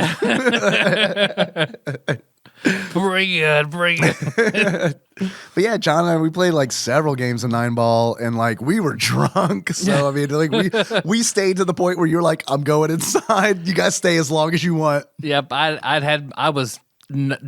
Bring it. But yeah, John and I, we played like several games of 9-ball and like we were drunk. So I mean, like we stayed to the point where you're like, I'm going inside. You guys stay as long as you want. Yep, I was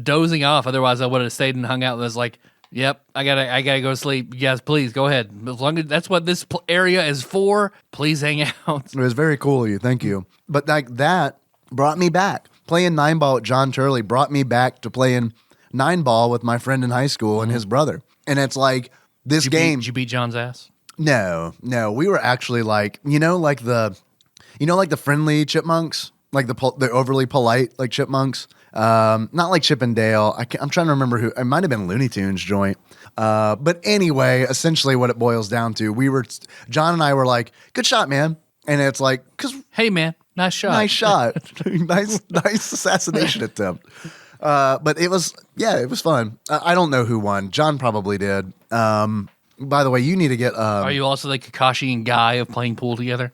dozing off. Otherwise, I would have stayed and hung out. And was like, yep, I gotta go to sleep. You guys, please go ahead. As long as that's what this area is for, please hang out. It was very cool of you. Thank you. But like that brought me back. Playing 9-ball with John Turley brought me back to playing 9-ball with my friend in high school and his brother. And it's like this game. Did you beat John's ass? No. We were actually like, like the friendly chipmunks, like the overly polite like chipmunks. Not like Chip and Dale. I'm trying to remember who. It might have been Looney Tunes joint. But anyway, essentially what it boils down to, John and I were like, good shot, man. And it's like, hey, man. Nice shot. nice assassination attempt. But it was fun. I don't know who won. John probably did. By the way, you need to get. Are you also like Kakashi and Guy of playing pool together?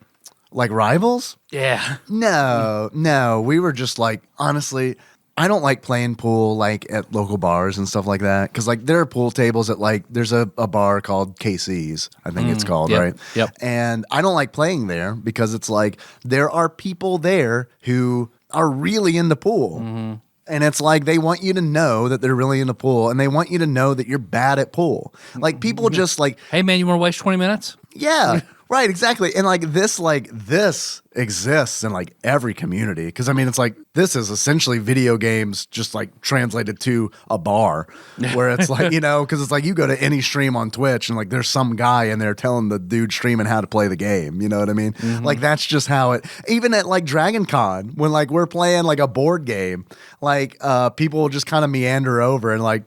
Like rivals? Yeah. No. We were just like, honestly, I don't like playing pool like at local bars and stuff like that. Because like there are pool tables at like there's a bar called KC's, I think it's called, right? Yep. And I don't like playing there because it's like there are people there who are really into pool. Mm-hmm. And it's like they want you to know that they're really into pool, and they want you to know that you're bad at pool. Like people just like, hey man, you want to waste 20 minutes? Yeah. Right, exactly. And like this exists in like every community. Because I mean, it's like this is essentially video games just like translated to a bar where it's like, because it's like you go to any stream on Twitch and like there's some guy in there telling the dude streaming how to play the game. You know what I mean? Mm-hmm. Like that's just how it, even at like Dragon Con, when like we're playing like a board game, like people will just kind of meander over and like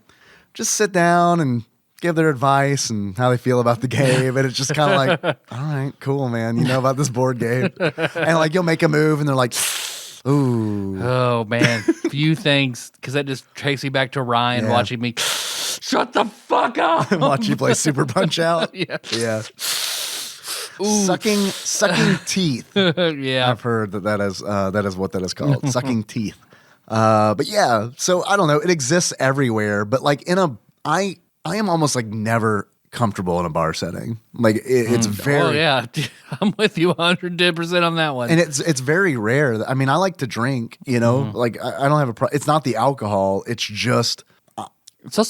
just sit down and give their advice and how they feel about the game. And it's just kind of like, all right, cool, man. You know about this board game. And like, you'll make a move and they're like, ooh. Oh, man. Few things, because that just takes me back to Ryan watching me, shut the fuck up. Watch you play Super Punch Out. Yeah. Sucking teeth. Yeah. I've heard that is what that is called. Sucking teeth. But yeah, so I don't know. It exists everywhere, but like I am almost like never comfortable in a bar setting. Like it's very. Oh yeah, I'm with you 110% on that one. And it's very rare. I mean, I like to drink. Like I don't have a problem. It's not the alcohol. It's just.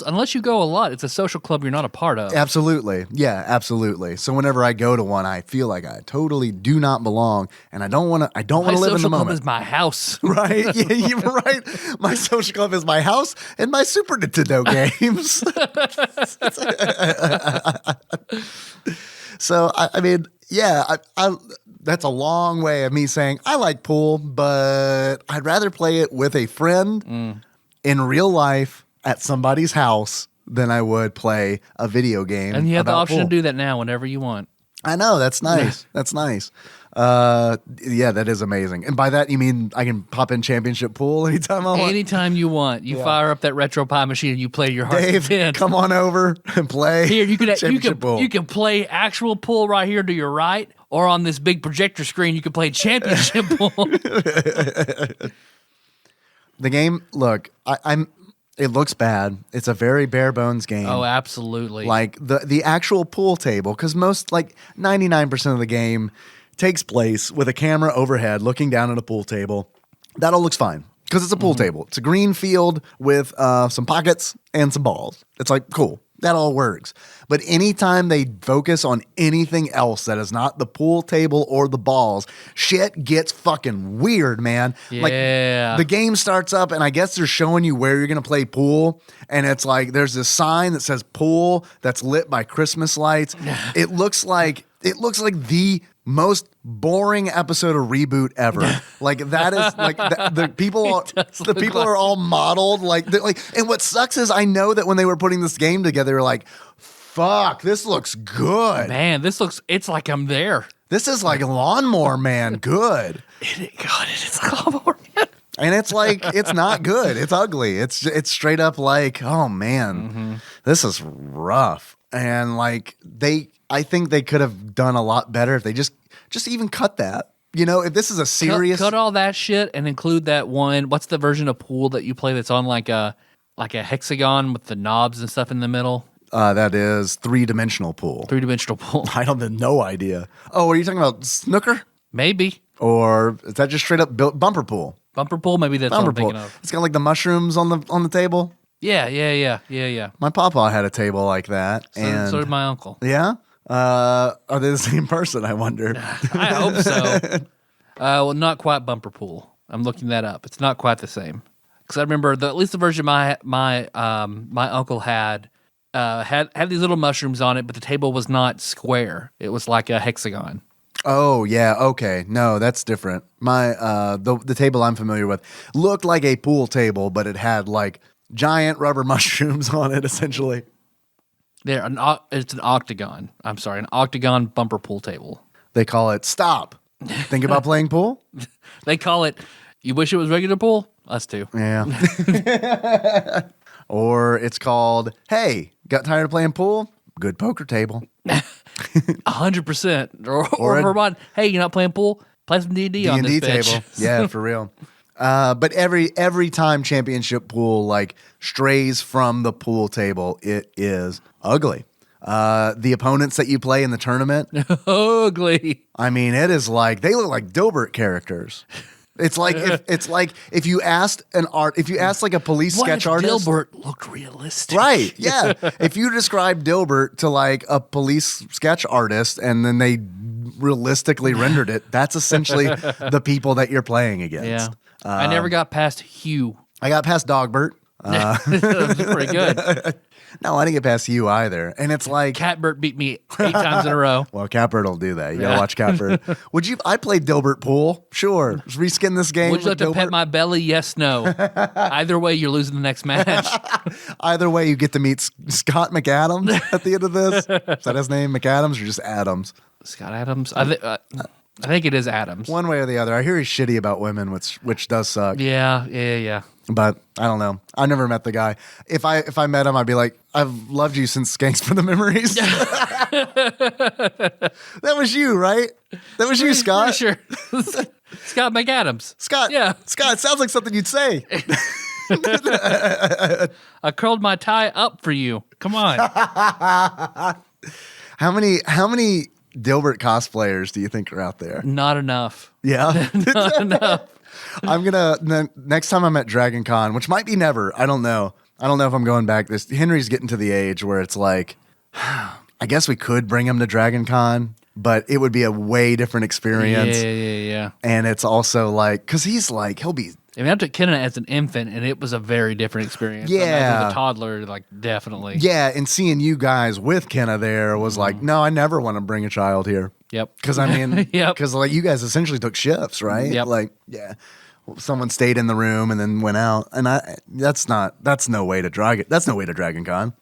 Unless you go a lot, it's a social club you're not a part of. Absolutely. Yeah, absolutely. So whenever I go to one, I feel like I totally do not belong, and I don't want to live in the moment. My social club is my house. Right? Yeah, you're right. My social club is my house and my Super Nintendo games. So, I mean, yeah, I that's a long way of me saying I like pool, but I'd rather play it with a friend in real life at somebody's house than I would play a video game. And you have the about option pool. to do that now whenever you want. I know, that's nice. That's nice. Yeah, that is amazing. And by that you mean I can pop in championship pool anytime I want? Anytime you want. You fire up that retro pie machine and you play your heart's Dave, content. come on over and play. Here, you championship pool. can play actual pool right here to your right, or on this big projector screen, you can play championship pool. The game, look, it looks bad. It's a very bare bones game. Oh, absolutely. Like the actual pool table, because most, like 99% of the game takes place with a camera overhead looking down at a pool table. That all looks fine because it's a pool table. It's a green field with some pockets and some balls. It's like, cool. That all works. But anytime they focus on anything else that is not the pool table or the balls, shit gets fucking weird, man. Yeah. Like the game starts up and I guess they're showing you where you're going to play pool. And it's like there's this sign that says pool that's lit by Christmas lights. It looks like the most boring episode of Reboot ever. Like that is like the people are all modeled like, and what sucks is I know that when they were putting this game together, they were like, fuck, this looks good. Man, it's like I'm there. This is like Lawnmower Man good. It's like Lawnmower Man. And it's like, it's not good. It's ugly. It's straight up like, oh man, this is rough. And like I think they could have done a lot better if they just even cut that. You know, if this is a serious cut all that shit and include that one. What's the version of pool that you play that's on like a hexagon with the knobs and stuff in the middle? That is 3-dimensional pool. 3-dimensional pool. I don't have no idea. Oh, are you talking about snooker? Maybe. Or is that just straight up bumper pool? Bumper pool? Maybe that's what I'm thinking of. It's got like the mushrooms on the table. Yeah. My papa had a table like that. So did my uncle. Yeah? Are they the same person, I wonder? I hope so. Well, not quite bumper pool. I'm looking that up. It's not quite the same. Because I remember at least the version my uncle had these little mushrooms on it, but the table was not square. It was like a hexagon. Oh, yeah. Okay. No, that's different. My the table I'm familiar with looked like a pool table, but it had like giant rubber mushrooms on it, essentially. It's an octagon. I'm sorry, an octagon bumper pool table. They call it Stop. Think about playing pool? They call it, you wish it was regular pool? Us too. Yeah. Or it's called, Hey, got tired of playing pool? Good poker table. 100%. Or Vermont, hey, you're not playing pool? Play some D&D on this bitch. table. Yeah, for real. But every time championship pool like strays from the pool table, it is ugly. The opponents that you play in the tournament, ugly. I mean, it is like they look like Dilbert characters. It's like if you asked like a police sketch artist, Dilbert looked realistic, right? Yeah. If you describe Dilbert to like a police sketch artist and then they realistically rendered it, that's essentially the people that you're playing against. Yeah. I never got past Hugh. I got past Dogbert. That was pretty good. No, I didn't get past you either. And it's like Catbert beat me 8 times in a row. Well, Catbert will do that. You gotta watch Catbert. I played Dilbert Pool. Sure. Reskin this game. Would you like to Dilbert? pet my belly? Yes, no. Either way, you're losing the next match. Either way, you get to meet Scott McAdams at the end of this. Is that his name, McAdams, or just Adams? Scott Adams? I think it is Adams. One way or the other. I hear he's shitty about women, which does suck. Yeah. But I don't know. I never met the guy. If I met him, I'd be like, I've loved you since Skanks for the Memories. That was you, right? That was you, Scott. Sure. Scott McAdams. Scott. Yeah. Scott, it sounds like something you'd say. I curled my tie up for you. Come on. How many Dilbert cosplayers do you think are out there? Not enough. Yeah. Not enough. I'm gonna next time I'm at Dragon Con, which might be never. I don't know. I don't know if I'm going back. Henry's getting to the age where it's like, I guess we could bring him to Dragon Con, but it would be a way different experience. Yeah. And it's also like, because he'll be. I mean, I took Kenna as an infant, and it was a very different experience. Yeah. As a toddler, like, definitely. Yeah, and seeing you guys with Kenna there was like, no, I never want to bring a child here. Yep. Because I mean, Yep. because like you guys essentially took shifts, right? Yep. Like, yeah, someone stayed in the room and then went out, and that's no way to Dragon Con.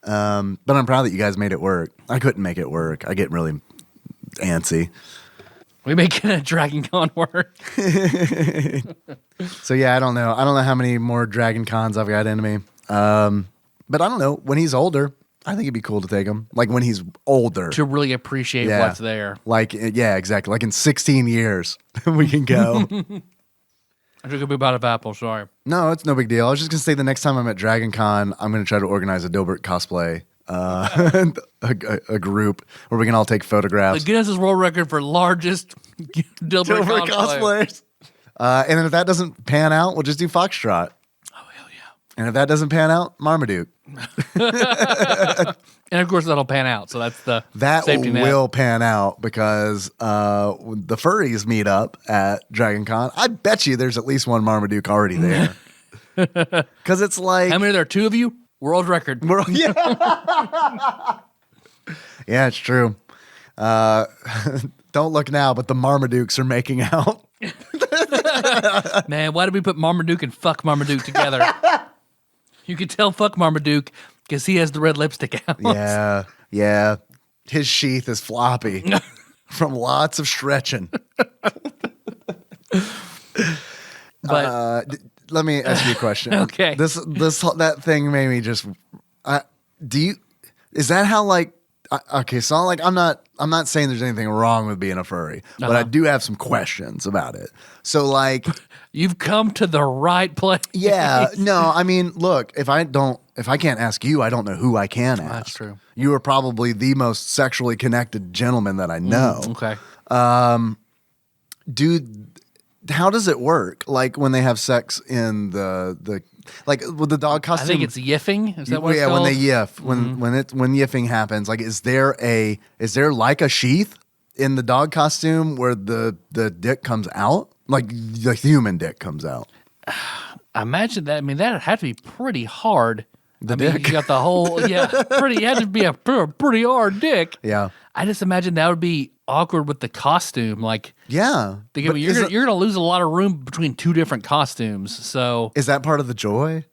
But I'm proud that you guys made it work. I couldn't make it work. I get really antsy. We making a Dragon Con work. So yeah, I don't know. I don't know how many more Dragon Cons I've got into me. But I don't know. When he's older, I think it'd be cool to take him. Like when he's older. To really appreciate what's there. Like, yeah, exactly. Like in 16 years, we can go. I took a big bite of apple, sorry. No, it's no big deal. I was just going to say the next time I'm at Dragon Con, I'm going to try to organize a Dilbert cosplay, a group where we can all take photographs. The Guinness World Record for largest Dilbert cosplayers. And if that doesn't pan out, we'll just do Foxtrot. Oh, hell yeah. And if that doesn't pan out, Marmaduke. And of course that'll pan out, so that's the that safety net. will pan out because when the furries meet up at Dragon Con, I bet you there's at least one Marmaduke already there. Because it's like... How many are there? 2 of you? World record. Yeah, yeah, it's true. Don't look now, but the Marmadukes are making out. Man, why did we put Marmaduke and fuck Marmaduke together? You could tell fuck Marmaduke because he has the red lipstick out. Yeah. His sheath is floppy from lots of stretching. But let me ask you a question. Okay. That thing made me just. Is that how like? Okay, so like I'm not saying there's anything wrong with being a furry, but I do have some questions about it. So like, you've come to the right place. Yeah, no, I mean, look, if I can't ask you, I don't know who I can ask. That's true. You are probably the most sexually connected gentleman that I know. Okay. How does it work? Like when they have sex in the like with the dog costume? I think it's yiffing. Is that what it's called? When they yiff, when yiffing happens, like is there like a sheath in the dog costume where the dick comes out? Like the human dick comes out. I imagine that. I mean, that'd have to be pretty hard. Dick. You got the whole it had to be a pretty hard dick. Yeah. I just imagine that would be awkward with the costume. Like, yeah, you're gonna lose a lot of room between 2 different costumes. So is that part of the joy?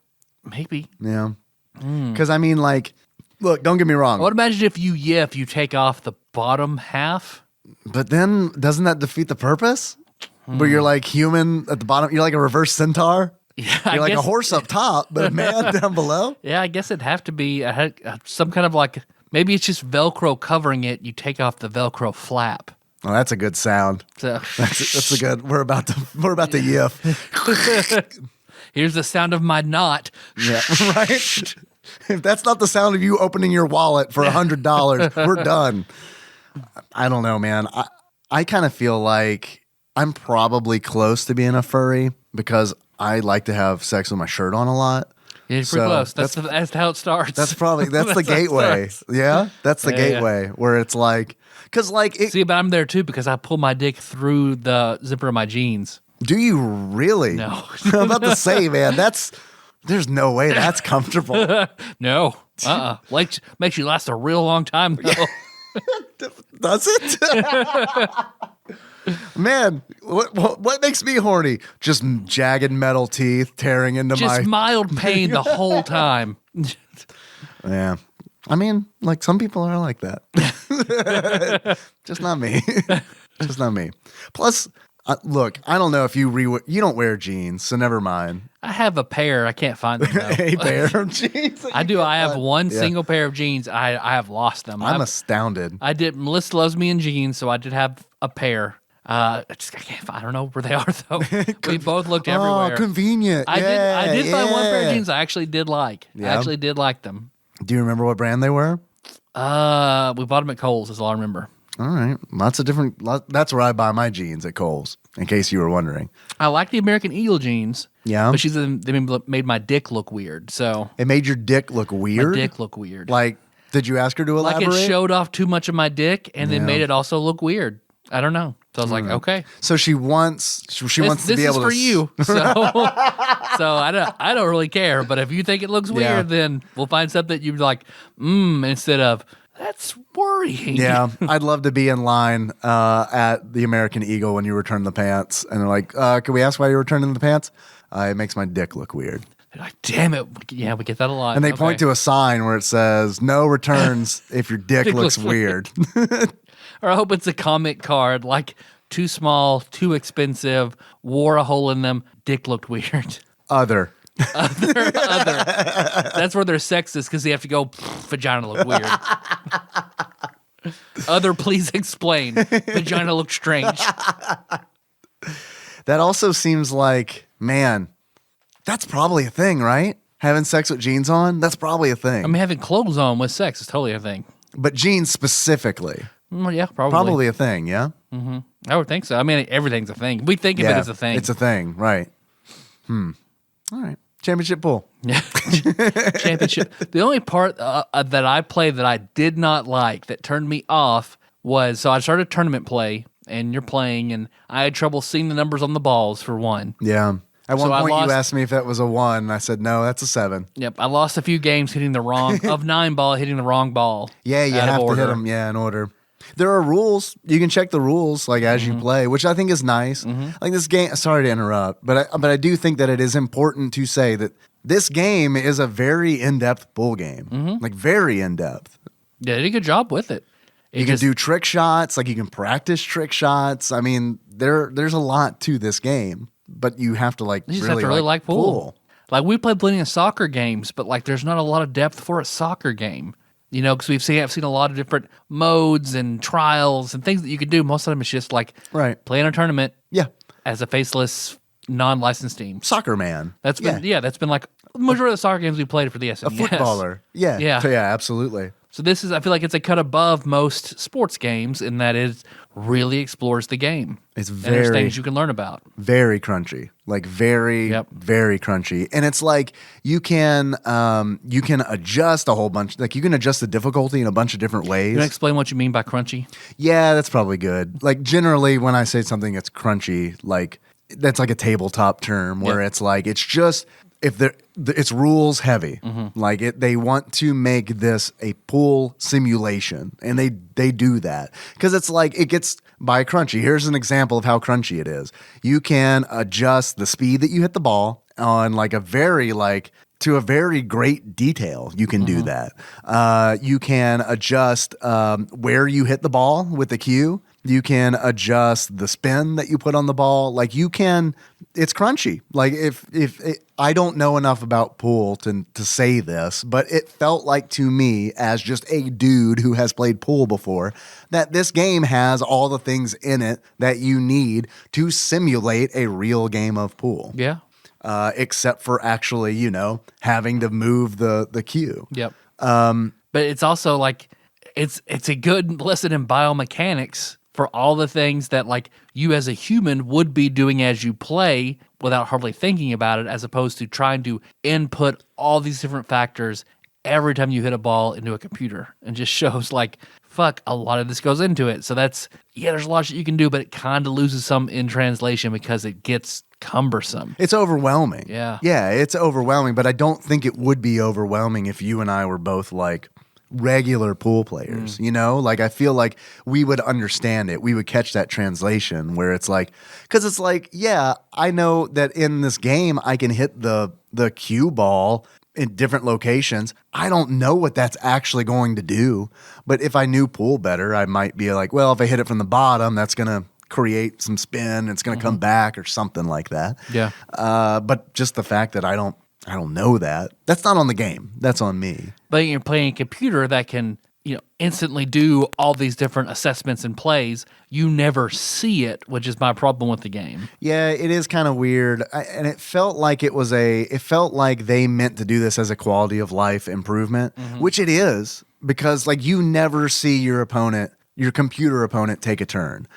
Maybe. Yeah. Because I mean, like, look, don't get me wrong. I would imagine if you yiff, you take off the bottom half. But then doesn't that defeat the purpose? Where you're like human at the bottom, you're like a reverse centaur. Yeah, you're like a horse up top, but a man down below. Yeah, I guess it'd have to be some kind of like, maybe it's just Velcro covering it. You take off the Velcro flap. Oh, that's a good sound. So that's a good. We're about to yiff. Here's the sound of my knot. Yeah, right. If that's not the sound of you opening your wallet for $100, we're done. I don't know, man. I kind of feel like I'm probably close to being a furry because I like to have sex with my shirt on a lot. Yeah, you're pretty close. That's how it starts. That's the gateway. Yeah, that's the gateway where it's like, because like see, but I'm there too because I pull my dick through the zipper of my jeans. Do you really? No. I'm about to say, man, there's no way that's comfortable. No. Like makes you last a real long time though. Does it? Man, what makes me horny? Just jagged metal teeth tearing into just mild pain the whole time. Yeah. I mean, like some people are like that. Just not me. Just not me. Plus, look, I don't know if you don't wear jeans, so never mind. I have a pair. I can't find them. A pair of jeans? I do. I have one single pair of jeans. I have lost them. I'm astounded. I did. Melissa loves me in jeans, so I did have a pair. I don't know where they are though. We both looked everywhere. Oh, convenient. I did find one pair of jeans I actually did like. Yeah. I actually did like them. Do you remember what brand they were? We bought them at Kohl's. Is all I remember. All right, lots of different. That's where I buy my jeans, at Kohl's. In case you were wondering. I like the American Eagle jeans. Yeah, but they made my dick look weird. So it made your dick look weird. My dick look weird. Like, did you ask her to elaborate? Like it showed off too much of my dick, and then made it also look weird. I don't know. So I was like, okay. So she wants to be able to. This is for you. So I don't really care. But if you think it looks weird, then we'll find something you'd like, instead of that's worrying. Yeah, I'd love to be in line at the American Eagle when you return the pants, and they're like, "Can we ask why you're returning the pants?" It makes my dick look weird. Like, damn it. Yeah, we get that a lot. And they point to a sign where it says, no returns if your dick looks weird. Or I hope it's a comment card, like, too small, too expensive, wore a hole in them, dick looked weird. Other. That's where they're sexist because they have to go, vagina look weird. Other, please explain. Vagina looked strange. That also seems like, man, that's probably a thing, right? Having sex with jeans on, that's probably a thing. I mean, having clothes on with sex is totally a thing. But jeans specifically. Yeah, probably. Probably a thing, yeah? Mm-hmm. I would think so. I mean, everything's a thing. We think of it as a thing. It's a thing, right. All right. Championship pool. Yeah. Championship. The only part that I played that I did not like, that turned me off, was, so I started tournament play, and you're playing, and I had trouble seeing the numbers on the balls, for one. Yeah. At one point, you asked me if that was a 1, and I said, no, that's a 7. Yep. I lost a few games hitting the wrong, of 9 ball, hitting the wrong ball. Yeah, you have to hit them, in order. There are rules. You can check the rules like as you play, which I think is nice. Like this game, sorry to interrupt, but I do think that it is important to say that this game is a very in-depth pool game. Like very in-depth. Yeah, they did a good job with it. You can do trick shots, like you can practice trick shots. I mean, there's a lot to this game, but you have to really like pool. Like we play plenty of soccer games, but like there's not a lot of depth for a soccer game. You know, because I've seen a lot of different modes and trials and things that you could do. Most of them is just like playing a tournament as a faceless, non-licensed team. Soccer man. That's been like the majority of the soccer games we played for the SNES. A footballer. Yeah, absolutely. So I feel like it's a cut above most sports games in that it really explores the game. It's there's things you can learn about. Very crunchy, like very crunchy, and it's like you can adjust a whole bunch. Like you can adjust the difficulty in a bunch of different ways. You want to explain what you mean by crunchy? Yeah, that's probably good. Like generally, when I say something that's crunchy, like that's like a tabletop term where it's like it's just. It's rules heavy, they want to make this a pool simulation, and they do that because it's like it gets by crunchy. Here's an example of how crunchy it is. You can adjust the speed that you hit the ball on to a very great detail. You can do that. You can adjust where you hit the ball with the cue. You can adjust the spin that you put on the ball. Like it's crunchy. Like if I don't know enough about pool to say this, but it felt like to me as just a dude who has played pool before that this game has all the things in it that you need to simulate a real game of pool. Yeah. Except for actually, having to move the cue. Yep. But it's also like it's a good lesson in biomechanics for all the things that like you as a human would be doing as you play without hardly thinking about it, as opposed to trying to input all these different factors every time you hit a ball into a computer, and just shows like, fuck, a lot of this goes into it. So there's a lot that you can do, but it kind of loses some in translation because it gets cumbersome. It's overwhelming. Yeah. Yeah, it's overwhelming, but I don't think it would be overwhelming if you and I were both like regular pool players, Like I feel like we would understand it. We would catch that translation where it's like, because it's like, yeah, I know that in this game I can hit the cue ball in different locations. I don't know what that's actually going to do, but if I knew pool better, I might be like, well, if I hit it from the bottom, that's going to create some spin. It's going to come back or something like that. Yeah. But just the fact that I don't know that. That's not on the game. That's on me. But you're playing a computer that can, instantly do all these different assessments and plays. You never see it, which is my problem with the game. Yeah, it is kind of weird. And it felt like it felt like they meant to do this as a quality of life improvement, which it is, because like you never see your computer opponent take a turn.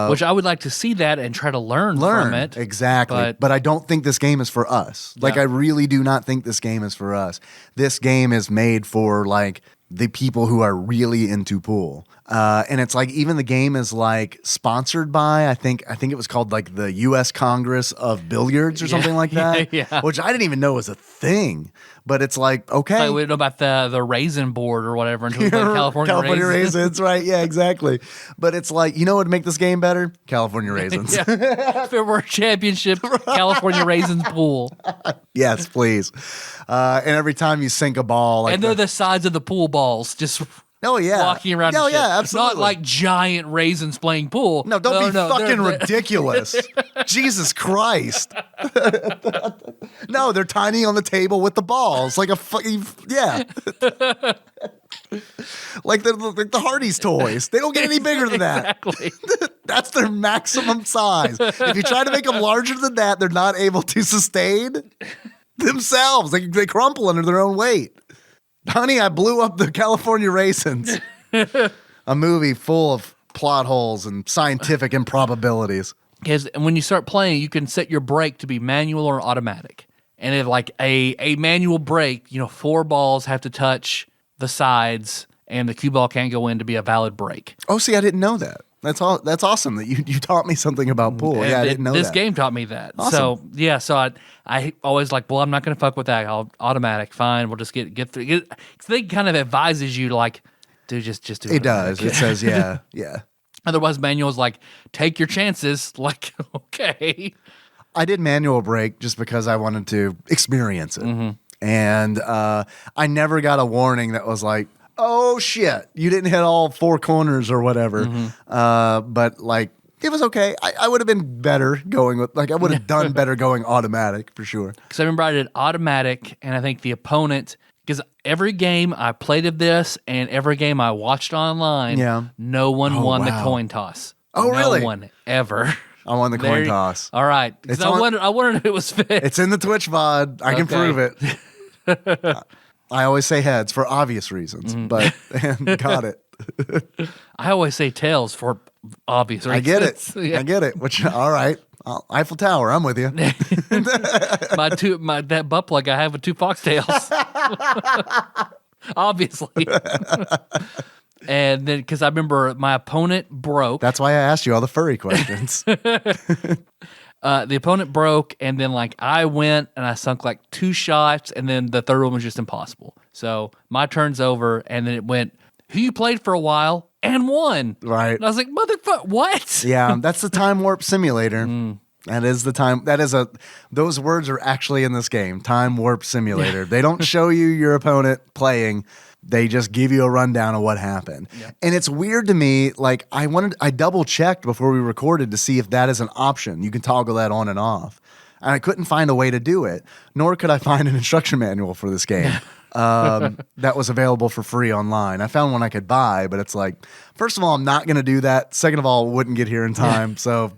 Which I would like to see that and try to learn from it. Exactly. But I don't think this game is for us. Like, I really do not think this game is for us. This game is made for, like, the people who are really into pool. And it's like even the game is like sponsored by I think it was called like the U.S. Congress of Billiards or something like that, which I didn't even know was a thing. But it's like okay, it's like we didn't know about the raisin board or whatever until we played California raisins, right? Yeah, exactly. But it's like what would make this game better? California raisins. If it were a championship, California raisins pool. Yes, please. And every time you sink a ball, like and they're the size of the pool balls, just. Oh yeah, walking around. Oh yeah, absolutely. Not like giant raisins playing pool. No, don't be fucking ridiculous. Jesus Christ. No, they're tiny on the table with the balls, like a fucking like the Hardee's toys. They don't get any bigger than that. Exactly. That's their maximum size. If you try to make them larger than that, they're not able to sustain themselves. They crumple under their own weight. Honey, I blew up the California raisins. A movie full of plot holes and scientific improbabilities. Because when you start playing, you can set your brake to be manual or automatic. And if like a manual brake, 4 balls have to touch the sides and the cue ball can't go in to be a valid brake. Oh, see, I didn't know that. That's awesome that you taught me something about pool. Yeah, I didn't know this that. This game taught me that. Awesome. So I always like, well, I'm not going to fuck with that. I'll automatic. Fine. We'll just get through. Cause they kind of advises you to like, dude, just do it. It does. It says, yeah. Otherwise, manual's like, take your chances. Like, okay. I did manual brake just because I wanted to experience it. Mm-hmm. And I never got a warning that was like, oh shit, you didn't hit all 4 corners or whatever. Mm-hmm. But like, it was okay. I would have been better going with, like, I would have done better going automatic for sure. Because I remember I did automatic, and I think the opponent, because every game I played of this and every game I watched online, no one won the coin toss. Oh, really? No one ever. I won the coin toss. All right. I wondered if it was fit. It's in the Twitch VOD. I can prove it. I always say heads for obvious reasons, but got it. I always say tails for obvious reasons. I get it. Yeah. I get it. Which, all right. Eiffel Tower, I'm with you. That butt plug I have with 2 foxtails. Obviously. And then, because I remember my opponent broke. That's why I asked you all the furry questions. The opponent broke, and then like I went and I sunk like 2 shots, and then the third one was just impossible. So my turn's over, and then it went, who you played for a while and won. Right. And I was like, motherfucker, what? Yeah, that's the time warp simulator. That is the time. Those words are actually in this game. Time warp simulator. They don't show you your opponent playing. They just give you a rundown of what happened. Yep. And it's weird to me, like I double checked before we recorded to see if that is an option. You can toggle that on and off. And I couldn't find a way to do it, nor could I find an instruction manual for this game that was available for free online. I found one I could buy, but it's like, first of all, I'm not going to do that. Second of all, it wouldn't get here in time. So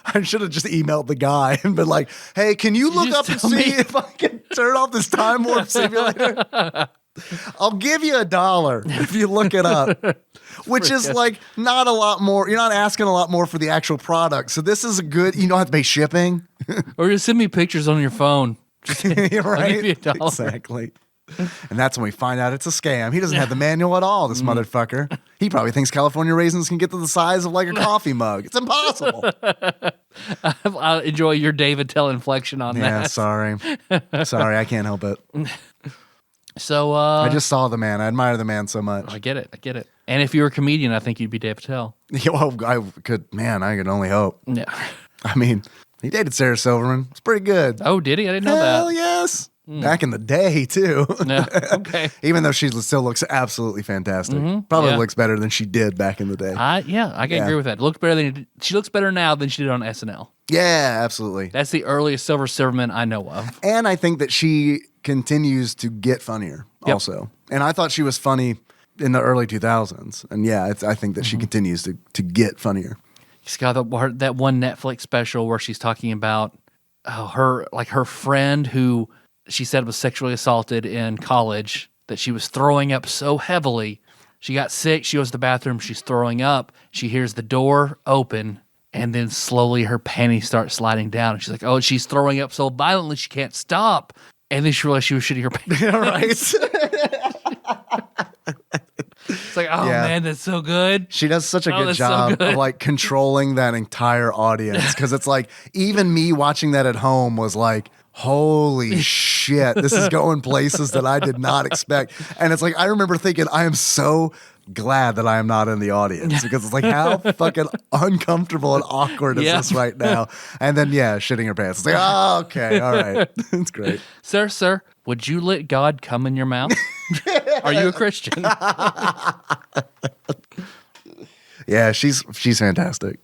I should have just emailed the guy and been like, hey, can you look up and see if I can turn off this time warp simulator? I'll give you $1 if you look it up, which is like not a lot more. You're not asking a lot more for the actual product. So this is a good, you don't have to pay shipping. Or just send me pictures on your phone. You're right. I'll give you $1. Exactly. And that's when we find out it's a scam. He doesn't have the manual at all, this motherfucker. He probably thinks California raisins can get to the size of like a coffee mug. It's impossible. I enjoy your David Tell inflection on that. Yeah, sorry. Sorry, I can't help it. So I just saw the man. I admire the man so much. I get it. And if you were a comedian, I think you'd be Dave Attell. Yeah, well, I could only hope. Yeah. I mean, he dated Sarah Silverman. It's pretty good. Oh, did he? I didn't know that. Hell yes. Back in the day, too. No. Okay. Even though she still looks absolutely fantastic. Mm-hmm. Probably looks better than she did back in the day. I can agree with that. She looks better now than she did on SNL. Yeah, absolutely. That's the earliest Silver Silverman I know of. And I think that she continues to get funnier also. And I thought she was funny in the early 2000s. And yeah, I think that she continues to get funnier. She's got that one Netflix special where she's talking about her friend who she said was sexually assaulted in college, that she was throwing up so heavily. She got sick. She goes to the bathroom. She's throwing up. She hears the door open, and then slowly her panties start sliding down. And she's like, oh, she's throwing up so violently she can't stop. And then she realized she was shitting her pants. Right. It's like, oh Yeah. man, that's so good. She does such a good that's so job good. of like controlling that entire audience. Cause it's like, even me watching that at home was like, holy shit, this is going places that I did not expect. And it's like, I remember thinking, I am so glad that I am not in the audience because it's like, how fucking uncomfortable and awkward is this right now? And then, shitting her pants. It's like, oh, okay, all right. It's great. Sir, would you let God come in your mouth? Are you a Christian? Yeah, she's fantastic.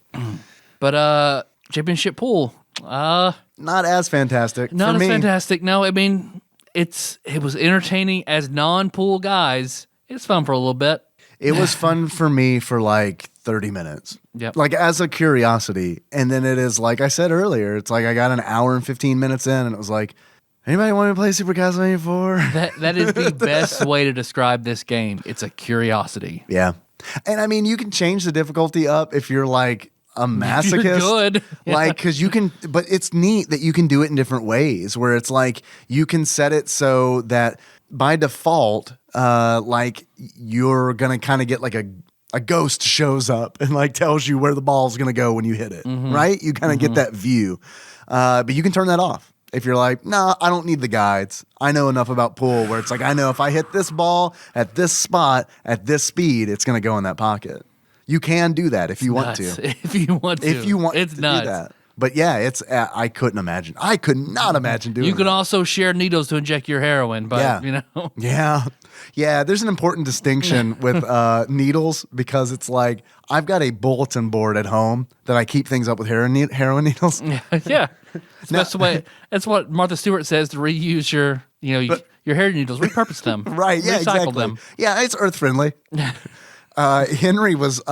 But championship pool, Not as fantastic. not for as me. fantastic. No, I mean it was entertaining as non-pool guys. It's fun for a little bit. It was fun for me for like 30 minutes. Yep. Like as a curiosity. And then it is, like I said earlier, it's like I got an hour and 15 minutes in and it was like, anybody want to play Super Castlevania 4? That is the best way to describe this game. It's a curiosity. Yeah. And I mean, you can change the difficulty up if you're like a masochist. You're good. Like, because you can, but it's neat that you can do it in different ways where it's like you can set it so that by default, like you're going to kind of get like a ghost shows up and like tells you where the ball's going to go when you hit it, right? You kind of get that view. But you can turn that off. If you're like, no, I don't need the guides. I know enough about pool where it's like, I know if I hit this ball at this spot at this speed, it's going to go in that pocket. You can do that if you want Nuts. to. If you want to. If you want it's to nuts. do that. But yeah, it's I couldn't imagine. I could not imagine doing You can that. also share needles to inject your heroin, but you know. Yeah. Yeah, there's an important distinction with needles because it's like I've got a bulletin board at home that I keep things up with heroin needles. Yeah. That's the way. That's what Martha Stewart says to reuse your hair needles, repurpose them. Right, yeah, Recycle exactly. them. Yeah, it's earth friendly. Henry was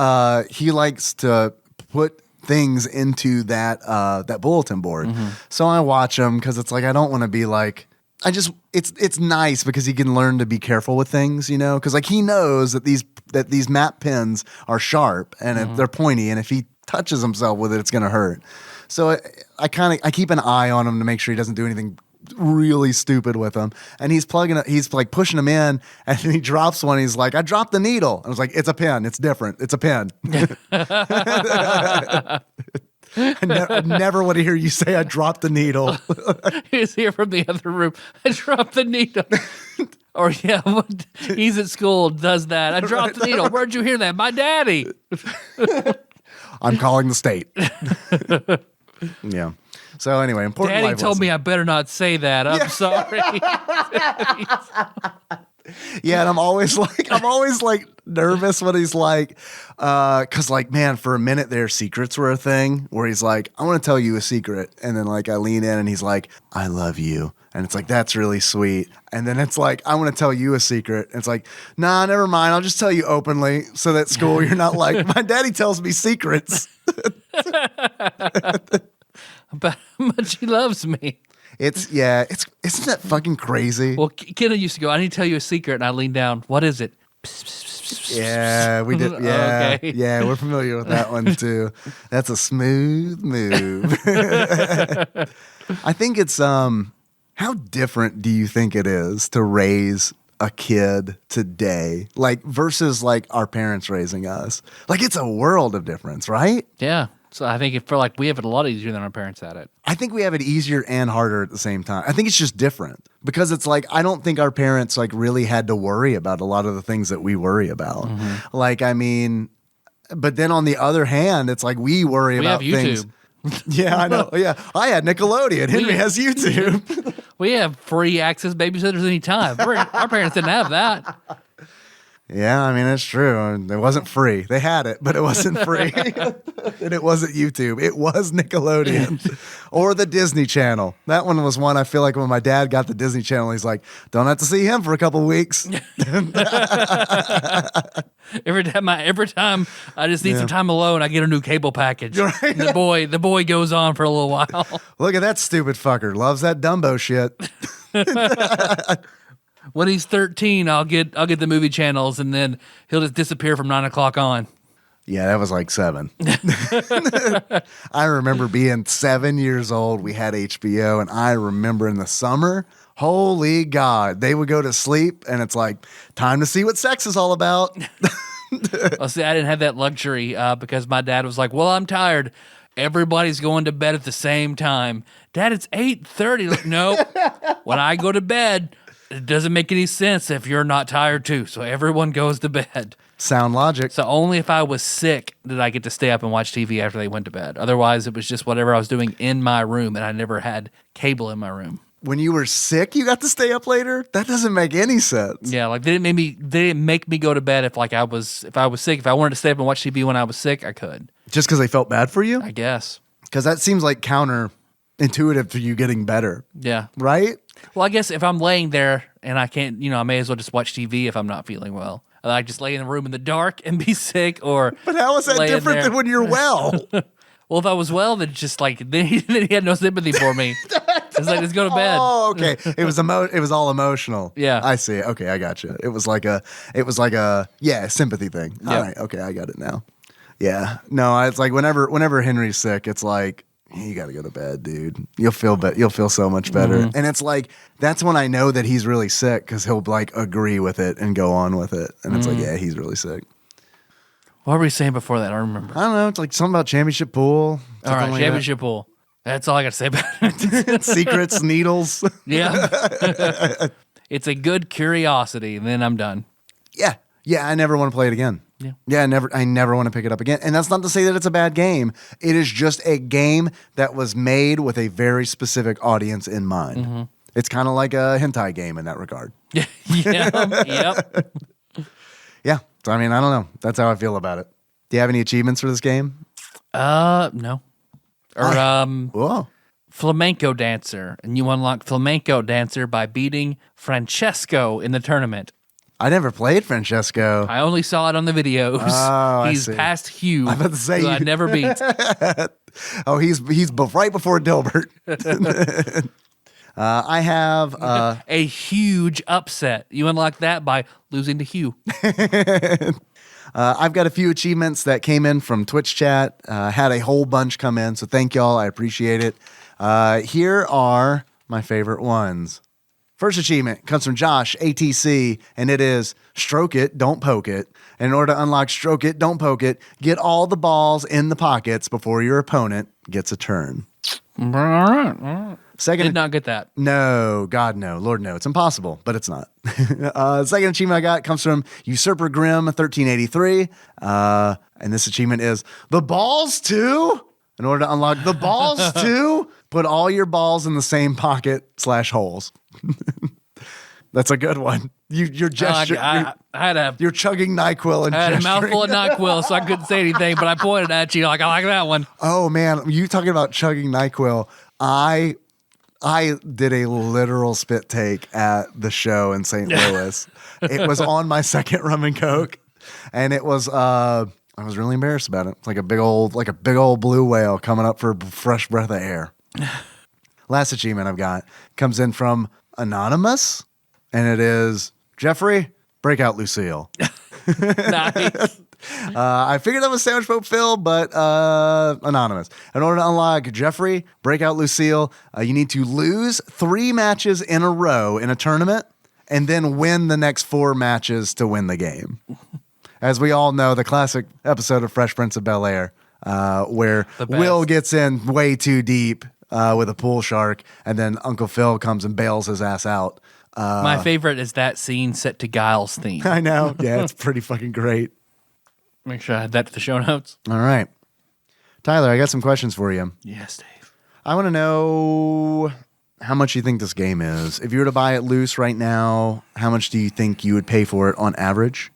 he likes to put things into that bulletin board. So I watch him because it's like I don't want to be like it's nice because he can learn to be careful with things, you know, because like he knows that these map pins are sharp and if they're pointy, and if he touches himself with it, it's gonna hurt. So I keep an eye on him to make sure he doesn't do anything really stupid with them. And he's like pushing them in, and then he drops one. He's like, I dropped the needle. I was like, it's a pin. It's different. It's a pin. I never want to hear you say I dropped the needle. He's here from the other room. I dropped the needle. Or he's at school, does that. I dropped the needle. Where'd you hear that? My daddy. I'm calling the state. Yeah. So anyway, important Daddy life told lesson. me I better not say that. I'm sorry. Yeah, and I'm always like nervous when he's like, cause like, man, for a minute there, secrets were a thing where he's like, I want to tell you a secret. And then like I lean in and he's like, I love you. And it's like, that's really sweet. And then it's like, I want to tell you a secret. And it's like, nah, never mind. I'll just tell you openly so that school you're not like, my daddy tells me secrets. But how much he loves me. Isn't that fucking crazy? Well, Kenna used to go, I need to tell you a secret. And I lean down. What is it? Yeah, we did. Yeah, Okay. yeah, we're familiar with that one too. That's a smooth move. I think it's how different do you think it is to raise a kid today, like versus like our parents raising us? Like it's a world of difference, right? Yeah. So I think we have it a lot easier than our parents had it. I think we have it easier and harder at the same time. I think it's just different because it's like I don't think our parents like really had to worry about a lot of the things that we worry about. Like, I mean, but then on the other hand, it's like we worry about have things. YouTube. Yeah, I know. Yeah, I had Nickelodeon. Henry has YouTube. We have free access babysitters anytime. Our parents didn't have that. Yeah, I mean, it's true. It wasn't free. They had it, but it wasn't free. And it wasn't YouTube. It was Nickelodeon or the Disney Channel. That one was one I feel like when my dad got the Disney Channel, he's like, don't have to see him for a couple weeks. Every time I just need some time alone, I get a new cable package. Right. The boy goes on for a little while. Look at that stupid fucker. Loves that Dumbo shit. When he's 13, I'll get the movie channels, and then he'll just disappear from 9 o'clock on. Yeah, that was like 7. I remember being 7 years old. We had HBO, and I remember in the summer Holy God. They would go to sleep and it's like, time to see what sex is all about. Well, see, I didn't have that luxury because my dad was like, well, I'm tired. Everybody's going to bed at the same time. Dad, it's 8:30. Like, no, when I go to bed, it doesn't make any sense if you're not tired too. So everyone goes to bed. Sound logic. So only if I was sick did I get to stay up and watch TV after they went to bed. Otherwise, it was just whatever I was doing in my room, and I never had cable in my room. When you were sick, you got to stay up later? That doesn't make any sense. Yeah, like they didn't make me go to bed if I was sick. If I wanted to stay up and watch TV when I was sick, I could. Just because they felt bad for you? I guess. Because that seems like counterintuitive to you getting better. Yeah. Right? Well, I guess if I'm laying there and I can't, I may as well just watch TV if I'm not feeling well. I just lay in the room in the dark and be sick, or. But how is that different than when you're well? Well, if I was well, then just like then he had no sympathy for me. It's like, let's go to bed. Oh, okay. It was all emotional. Yeah. I see. Okay, I got you. It was like a sympathy thing. All right. Okay, I got it now. Yeah. No, it's like whenever Henry's sick, it's like, you got to go to bed, dude. You'll feel so much better. Mm-hmm. And it's like, that's when I know that he's really sick, because he'll like agree with it and go on with it. And it's like, yeah, he's really sick. What were we saying before that? I don't remember. I don't know. It's like something about championship pool. All right, championship pool. That's all I got to say about it. Secrets, needles. Yeah. It's a good curiosity, and then I'm done. Yeah. Yeah, I never want to play it again. Yeah, I never want to pick it up again. And that's not to say that it's a bad game. It is just a game that was made with a very specific audience in mind. Mm-hmm. It's kind of like a hentai game in that regard. Yeah. Yep. Yeah. So, I mean, I don't know. That's how I feel about it. Do you have any achievements for this game? No. Or Whoa. flamenco dancer, and you unlock flamenco dancer by beating Francesco in the tournament. I never played Francesco. I only saw it on the videos. Oh, He's I see. past Hugh, I'm about to say who I you- never beat. Oh, he's right before Dilbert. I have A huge upset. You unlock that by losing to Hugh. I've got a few achievements that came in from Twitch chat. Had a whole bunch come in, so thank y'all. I appreciate it. Here are my favorite ones. First achievement comes from Josh, ATC, and it is Stroke It, Don't Poke It. And in order to unlock Stroke It, Don't Poke It, get all the balls in the pockets before your opponent gets a turn. Second, Did not get that. No, God, no. Lord, no. It's impossible, but it's not. Second achievement I got comes from Usurper Grim 1383. And this achievement is the balls too. In order to unlock the balls too, put all your balls in the same pocket / holes. That's a good one. Your gesture. You're chugging NyQuil and I had a gesturing. mouthful of NyQuil, so I couldn't say anything, but I pointed at you like, I like that one. Oh man, you talking about chugging NyQuil? I did a literal spit take at the show in St. Louis. It was on my second rum and coke, and it was I was really embarrassed about it. It's like a big old blue whale coming up for a fresh breath of air. Last achievement I've got comes in from Anonymous, and it is Jeffrey, break out Lucille. Nice. I figured that was Sandwich Boat Phil, but Anonymous. In order to unlock Jeffrey, break out Lucille, you need to lose 3 matches in a row in a tournament and then win the next 4 matches to win the game. As we all know, the classic episode of Fresh Prince of Bel-Air, where Will gets in way too deep with a pool shark, and then Uncle Phil comes and bails his ass out. My favorite is that scene set to Giles' theme. I know. Yeah, it's pretty fucking great. Make sure I add that to the show notes. All right. Tyler, I got some questions for you. Yes, Dave. I want to know how much you think this game is. If you were to buy it loose right now, how much do you think you would pay for it on average?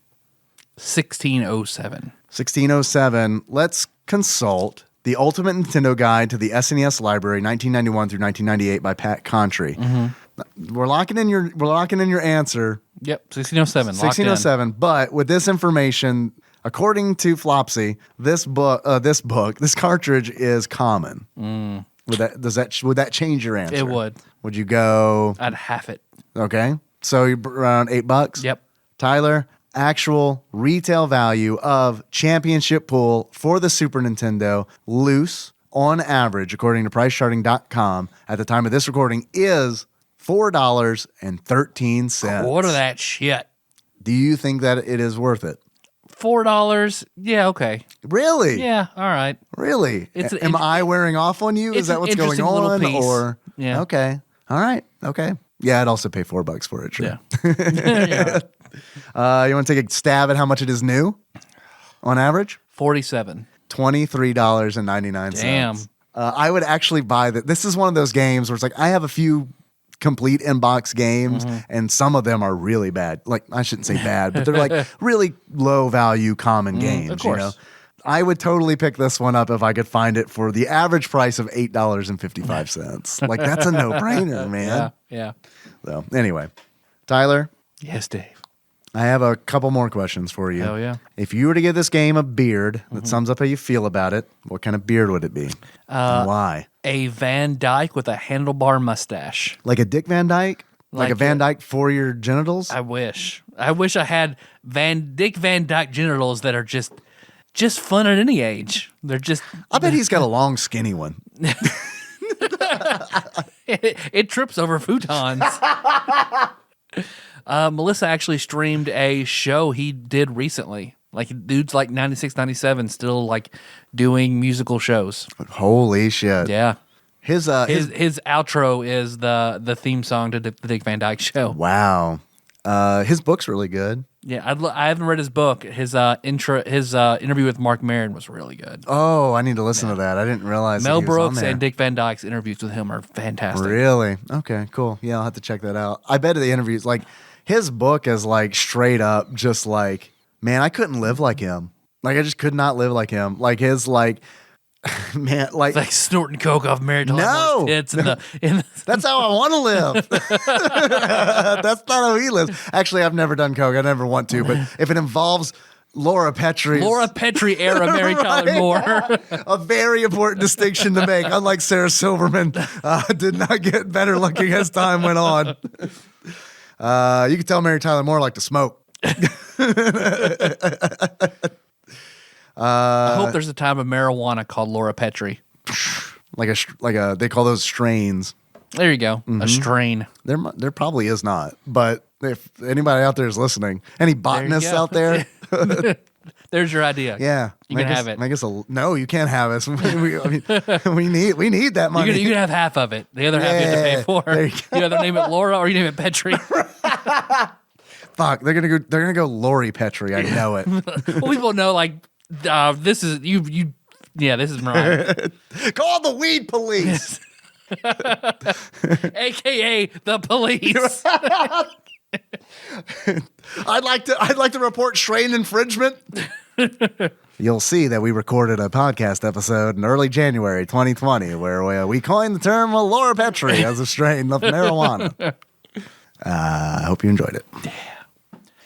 1607. 1607. Let's consult the Ultimate Nintendo Guide to the SNES Library, 1991 through 1998 by Pat Contry. Mm-hmm. We're locking in your answer. Yep, 1607. 1607. But with this information, according to Flopsy, this cartridge is common. Would that change your answer? It would. Would you go? I'd half it. Okay, so you're around $8. Yep. Tyler, actual retail value of Championship Pool for the Super Nintendo loose on average, according to PriceCharting.com, at the time of this recording, is $4.13. Order that shit. Do you think that it is worth it? $4. Yeah, okay. Really? Yeah, all right. Really? It's Am I wearing off on you? Is that what's going little on? piece. Or yeah. Okay. All right. Okay. Yeah, I'd also pay $4 for it. Sure. Yeah. Yeah. You want to take a stab at how much it is new on average? 47. $23.99. Damn. I would actually buy that. This is one of those games where it's like I have a few complete inbox games, and some of them are really bad. Like, I shouldn't say bad, but they're like really low value common games. Of course. You know? I would totally pick this one up if I could find it for the average price of $8.55. Like, that's a no-brainer, man. Yeah. So anyway, Tyler, Yes, Dave. I have a couple more questions for you. Hell yeah. If you were to give this game a beard that sums up how you feel about it, what kind of beard would it be? And why? A Van Dyke with a handlebar mustache. Like a Dick Van Dyke? Like a Van Dyke for your genitals? I wish I had Dick Van Dyke genitals that are just fun at any age. They're just. I bet he's got a long, skinny one. It trips over futons. Melissa actually streamed a show he did recently. Like, dude's like 96, 97, still like doing musical shows. Holy shit! Yeah. His outro is the theme song to the Dick Van Dyke Show. Wow. His book's really good. Yeah, I haven't read his book. His interview with Mark Maron was really good. Oh, I need to listen to that. I didn't realize Mel that he was on Brooks there. and Dick Van Dyke's interviews with him are fantastic. Really? Okay, cool. Yeah, I'll have to check that out. I bet the interviews, like, his book is like straight up just like, man, I couldn't live like him. Like, I just could not live like him. Like, his, like, man, like, It's like snorting coke off married to No. tits in the that's how I want to live. That's not how he lives. Actually, I've never done coke. I never want to. But if it involves Laura Petrie era Mary Tyler Moore. a very important distinction to make. Unlike Sarah Silverman, did not get better looking as time went on. You could tell Mary Tyler Moore liked to smoke. I hope there's a type of marijuana called Laura Petrie. Like a they call those strains. There you go. A strain. There probably is not, but if anybody out there is listening, any botanists out there, there's your idea. yeah, You can have it. No, you can't have us. we need that money. You can have half of it. The other half you have to pay for. There you You either name it Laura or you name it Petrie. Fuck, they're gonna go Lori Petrie. I know it. Well, people know like this is you. Yeah, this is Mariah. Call the weed police. AKA the police. I'd like to report strain infringement. You'll see that we recorded a podcast episode in early January 2020 where we coined the term Laura Petrie as a strain of marijuana. I hope you enjoyed it.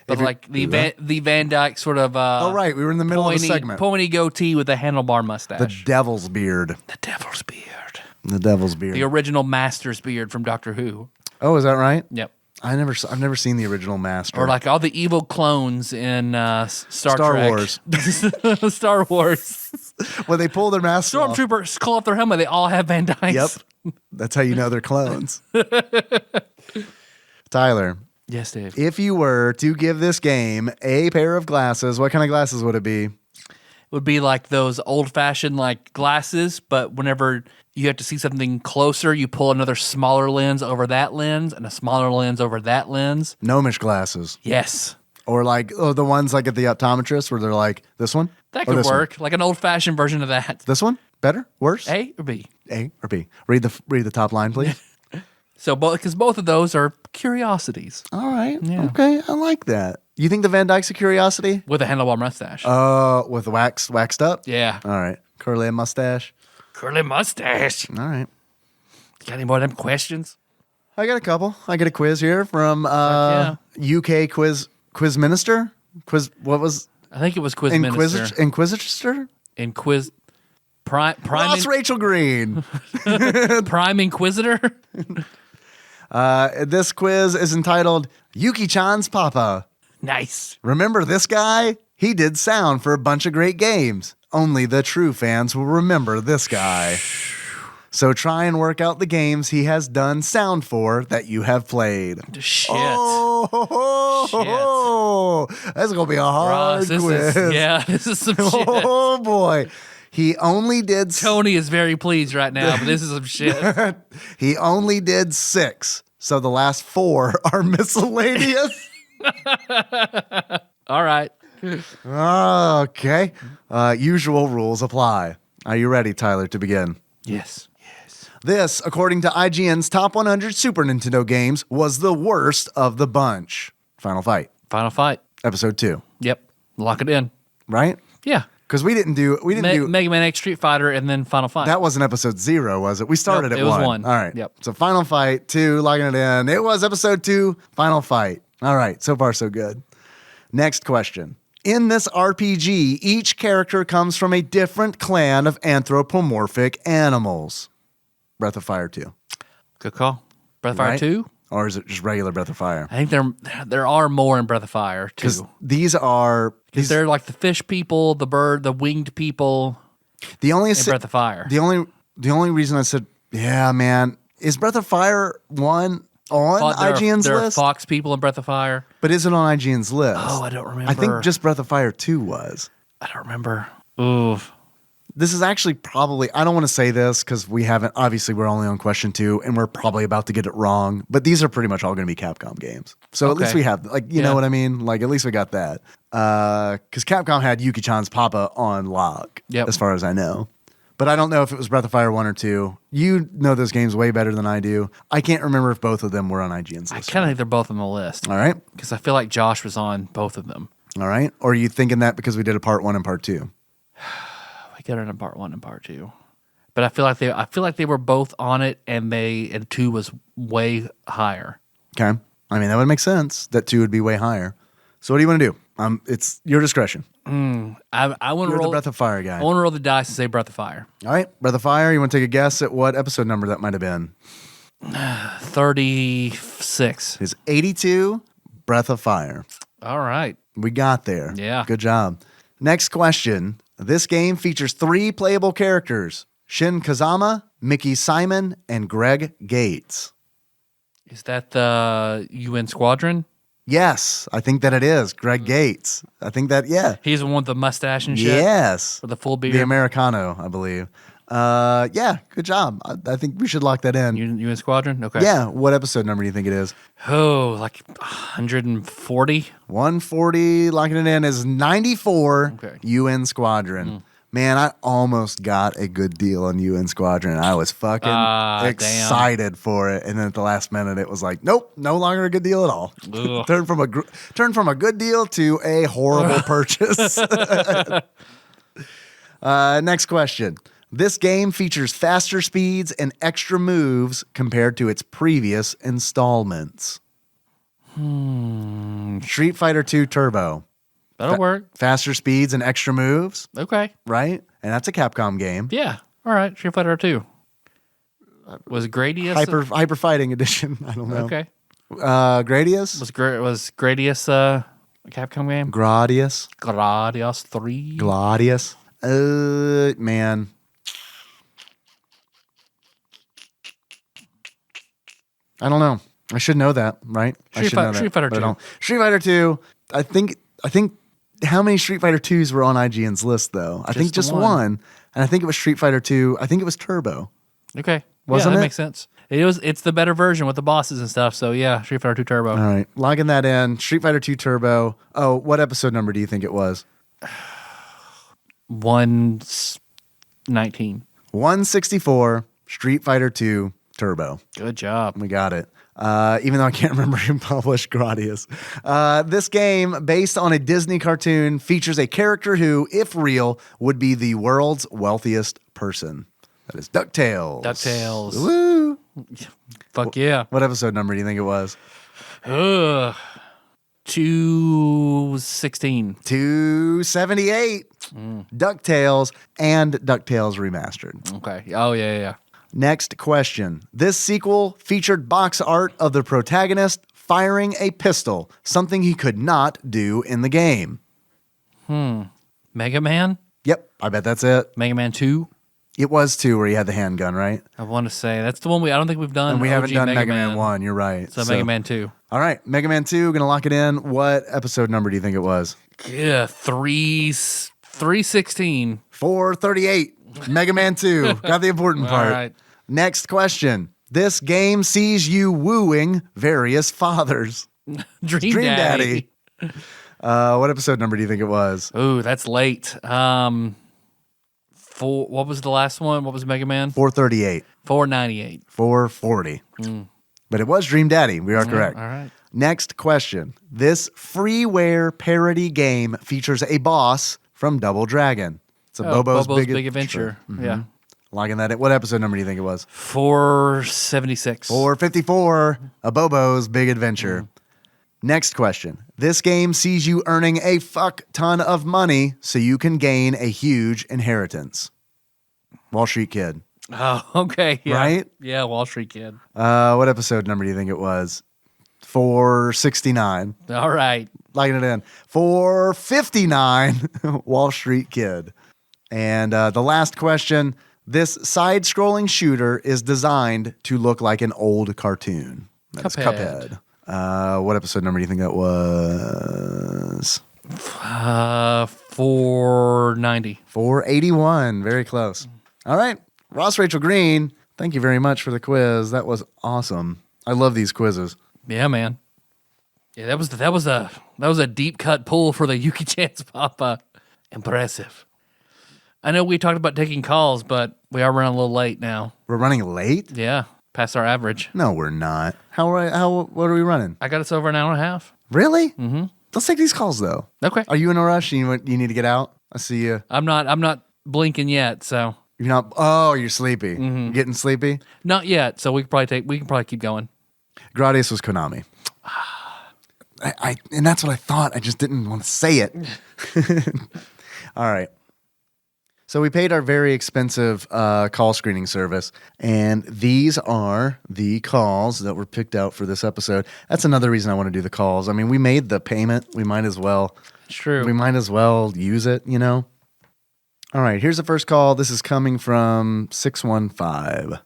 But like the Van Dyke sort of Oh, right. We were in the middle of a segment. pointy goatee with a handlebar mustache. The devil's beard. The devil's beard. The devil's beard. The original Master's beard from Doctor Who. Oh, is that right? Yep. I've never seen the original Master. Or like all the evil clones in Star Trek. Wars. Star Wars. When they pull their masks off. Stormtroopers call off their helmet. They all have Van Dykes. Yep. That's how you know they're clones. Tyler. Yes, Dave. If you were to give this game a pair of glasses, what kind of glasses would it be? It would be like those old-fashioned like glasses, but whenever you have to see something closer, you pull another smaller lens over that lens and a smaller lens over that lens. Gnomish glasses. Yes. Or like the ones like at the optometrist where they're like, this one? That Or could this one? work. Like an old-fashioned version of that. This one? Better? Worse? A or B? A or B? Read the top line, please. So because both of those are curiosities All right. Yeah. Okay. I like that. You think the Van Dyke's a curiosity? with a handlebar mustache. With the waxed up? Yeah. All right. Curly mustache. Curly mustache. All right. Got any more of them questions? I got a couple. I get a quiz here from UK quiz minister. What was I think it was Quiz Minister. Inquisitor? Ross Rachel Green. Prime Inquisitor. This quiz is entitled Yuki-chan's Papa. Nice. Remember this guy? He did sound for a bunch of great games. Only the true fans will remember this guy. So try and work out the games he has done sound for that you have played. Shit. Oh, that's going to be a hard Ross, quiz. this is some shit. Oh, boy. He only did... Tony is very pleased right now, but this is some shit. He only did 6. So the last 4 are miscellaneous. All right. Okay. Usual rules apply. Are you ready, Tyler, to begin? Yes. This, according to IGN's Top 100 Super Nintendo games, was the worst of the bunch. Final Fight. Episode 2. Yep. Lock it in. Right? Yeah. Because we didn't do Mega Man X Street Fighter and then Final Fight. That wasn't episode 0, was it? We started Nope, at it was 1. 1. All right. Yep. So Final Fight 2, logging it in. It was episode 2, Final Fight. All right. So far, so good. Next question. In this RPG, each character comes from a different clan of anthropomorphic animals. Breath of Fire 2. Good call. Breath of Fire Right? 2? Or is it just regular Breath of Fire? I think there are more in Breath of Fire Because too. these are... They're like the fish people, the bird, the winged people The only in Breath of Fire. The only reason I said, yeah, man, is Breath of Fire 1 on IGN's there list? are fox people in Breath of Fire. But is it on IGN's list? Oh, I don't remember. I think just Breath of Fire 2 was. I don't remember. Ooh. This is actually probably, I don't want to say this because obviously we're only on question 2 and we're probably about to get it wrong, but these are pretty much all going to be Capcom games. So at least Okay. we have, you know what I mean? Like, at least we got that. Because Capcom had Yuki-chan's Papa on lock, as far as I know. But I don't know if it was Breath of Fire 1 or 2. You know those games way better than I do. I can't remember if both of them were on IGN's list. I kind of think they're both on the list. All right. Because I feel like Josh was on both of them. All right. Or are you thinking that because we did a part 1 and part 2? We got it in part 1 and part 2. But I feel like they were both on it and 2 was way higher. Okay. I mean, that would make sense that 2 would be way higher. So what do you want to do? It's your discretion. I want to You're roll the Breath of Fire guy. I want to roll the dice and say Breath of Fire. All right. Breath of Fire, you want to take a guess at what episode number that might have been? 36. It's 82, Breath of Fire. All right. We got there. Yeah. Good job. Next question. This game features 3 playable characters: Shin Kazama, Mickey Simon, and Greg Gates. Is that the UN Squadron? Yes, I think that it is. Greg Gates. I think that, yeah. He's the one with the mustache and shit? Yes. With the full beard? The Americano, I believe. Yeah, good job. I think we should lock that in. UN Squadron? Okay. Yeah. What episode number do you think it is? Oh, like 140? 140, locking it in is 94, Okay. UN Squadron. Man, I almost got a good deal on UN Squadron. I was fucking excited for it. And then at the last minute, it was like, nope, no longer a good deal at all. Turned from a good deal to a horrible purchase. Next question. This game features faster speeds and extra moves compared to its previous installments. Street Fighter 2 Turbo. That'll work. Faster speeds and extra moves, Okay. right? And that's a Capcom game. Yeah. All right. Street Fighter 2. Was Gradius Hyper Fighting Edition. I don't know. Okay. Gradius? Was Gradius a Capcom game? Gradius? Gradius 3. Gladius? Man. I don't know. I should know that, right? Street Fighter 2. I don't. Street Fighter 2. I think how many Street Fighter 2s were on IGN's list though? I think just one. And I think it was Street Fighter 2. I think it was Turbo. Okay. Wasn't that it? makes sense. It's the better version with the bosses and stuff. So yeah, Street Fighter 2 Turbo. All right. Logging that in. Street Fighter 2 Turbo. Oh, what episode number do you think it was? 119. 164, Street Fighter 2 Turbo. Good job. We got it. Even though I can't remember who published Gradius. This game, based on a Disney cartoon, features a character who, if real, would be the world's wealthiest person. That is DuckTales. DuckTales. Woo! Fuck yeah. What episode number do you think it was? 216. 278. DuckTales and DuckTales Remastered. Okay. Oh, yeah. Next question. This sequel featured box art of the protagonist firing a pistol, something he could not do in the game. Mega Man? Yep, I bet that's it. Mega Man 2? It was 2 where he had the handgun, right? I want to say that's the one I don't think we've done. And we haven't OG done Mega Man 1. You're right. So Mega Man 2. All right, Mega Man 2, going to lock it in. What episode number do you think it was? Yeah, 316. 438. Mega Man 2. Got the important part. All right. Next question. This game sees you wooing various fathers. Dream Daddy. What episode number do you think it was? Ooh, that's late. What was the last one? What was Mega Man? 438. 498. 440. But it was Dream Daddy. We are correct. All right. Next question. This freeware parody game features a boss from Double Dragon. It's a Bobo's Big Adventure. Mm-hmm. Yeah. Logging that in. What episode number do you think it was? 476. 454. A Bobo's Big Adventure. Next question. This game sees you earning a fuck ton of money so you can gain a huge inheritance. Wall Street Kid. Oh, okay. Yeah. Right? Yeah, Wall Street Kid. What episode number do you think it was? 469. All right. Logging it in. 459. Wall Street Kid. And the last question. This side-scrolling shooter is designed to look like an old cartoon. That's Cuphead. What episode number do you think that was? 490. 481. Very close. All right. Ross Rachel Green, thank you very much for the quiz. That was awesome. I love these quizzes. Yeah, man. Yeah, that was a deep cut pull for the Yuki Chance Papa. Impressive. I know we talked about taking calls, but we are running a little late now. We're running late? Yeah, past our average. No, we're not. What are we running? I got us over an hour and a half. Really? Mm-hmm. Let's take these calls though. Okay. Are you in a rush? You need to get out? I see you. I'm not blinking yet, so. You're not. Oh, you're sleepy. Mm-hmm. You're getting sleepy? Not yet. So we can probably keep going. Gradius was Konami. And that's what I thought. I just didn't want to say it. All right. So we paid our very expensive call screening service, and these are the calls that were picked out for this episode. That's another reason I want to do the calls. I mean, we made the payment. We might as well. It's true. We might as well use it, you know? All right, here's the first call. This is coming from 615.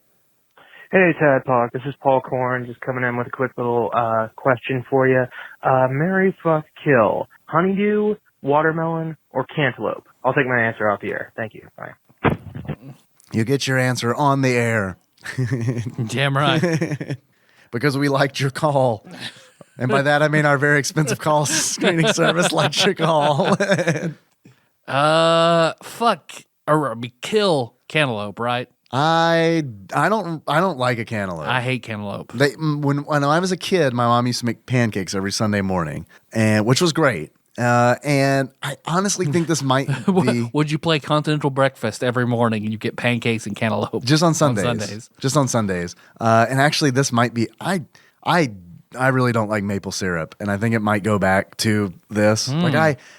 Hey, TADPOG. This is Paul Korn, just coming in with a quick little question for you. Marry, fuck, kill. Honeydew, watermelon, or cantaloupe? I'll take my answer off the air. Thank you. Bye. You get your answer on the air. Damn right. Because we liked your call. And by that, I mean our very expensive call screening service liked your call. Fuck or kill cantaloupe, right? I don't like a cantaloupe. I hate cantaloupe. When I was a kid, my mom used to make pancakes every Sunday morning, which was great. And I honestly think this might be. Would you play continental breakfast every morning and you get pancakes and cantaloupe? Just on Sundays. Just on Sundays. And actually, this might be. I really don't like maple syrup, and I think it might go back to this.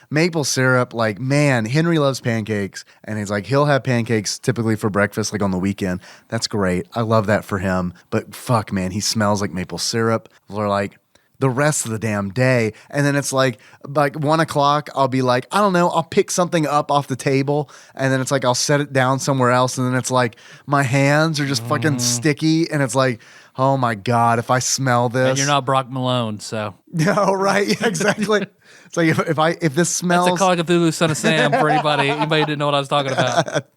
Maple syrup, like, man, Henry loves pancakes, and he'll have pancakes typically for breakfast, like on the weekend. That's great. I love that for him. But fuck, man, he smells like maple syrup for like the rest of the damn day. And then it's like 1 o'clock, I'll be like, I don't know, I'll pick something up off the table, and then it's like I'll set it down somewhere else, and then it's like my hands are just fucking sticky, and it's like, oh my God, if I smell this. And you're not Brock Malone, so. No, right? Yeah, exactly. It's like if this smells. That's a Call of Cthulhu Son of Sam for anybody who didn't know what I was talking about.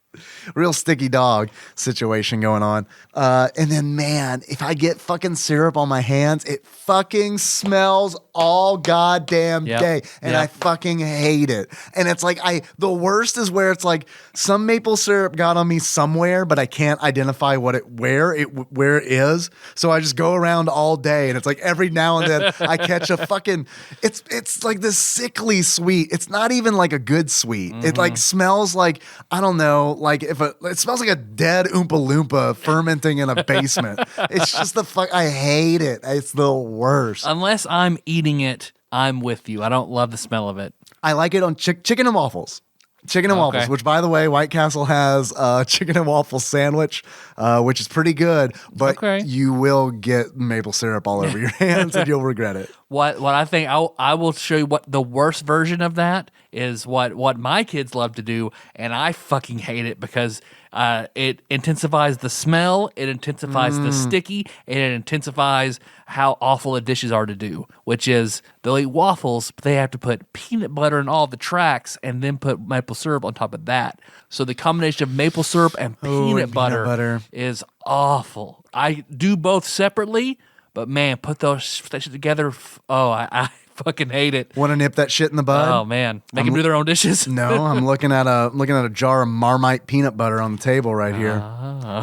Real sticky dog situation going on. And then, man, if I get fucking syrup on my hands, it fucking smells all goddamn day. And I fucking hate it. And it's like, the worst is where it's like some maple syrup got on me somewhere, but I can't identify where it is. So I just go around all day, and it's like every now and then I catch a fucking, it's like this sickly sweet. It's not even like a good sweet. It like smells like, I don't know, like it smells like a dead Oompa Loompa fermenting in a basement. It's just I hate it. It's the worst. Unless I'm eating it, I'm with you. I don't love the smell of it. I like it on chicken and waffles. Chicken and waffles, which, by the way, White Castle has a chicken and waffle sandwich, which is pretty good, but you will get maple syrup all over your hands and you'll regret it. What I think, I will show you what the worst version of that is what my kids love to do, and I fucking hate it because It intensifies the smell, it intensifies the sticky, and it intensifies how awful the dishes are to do, which is they'll eat waffles, but they have to put peanut butter in all the tracks and then put maple syrup on top of that. So the combination of maple syrup and peanut butter is awful. I do both separately, but man, put that shit together. Oh, I fucking hate it. Want to nip that shit in the bud? Oh man, make them do their own dishes. No, I'm looking at a jar of Marmite peanut butter on the table right here.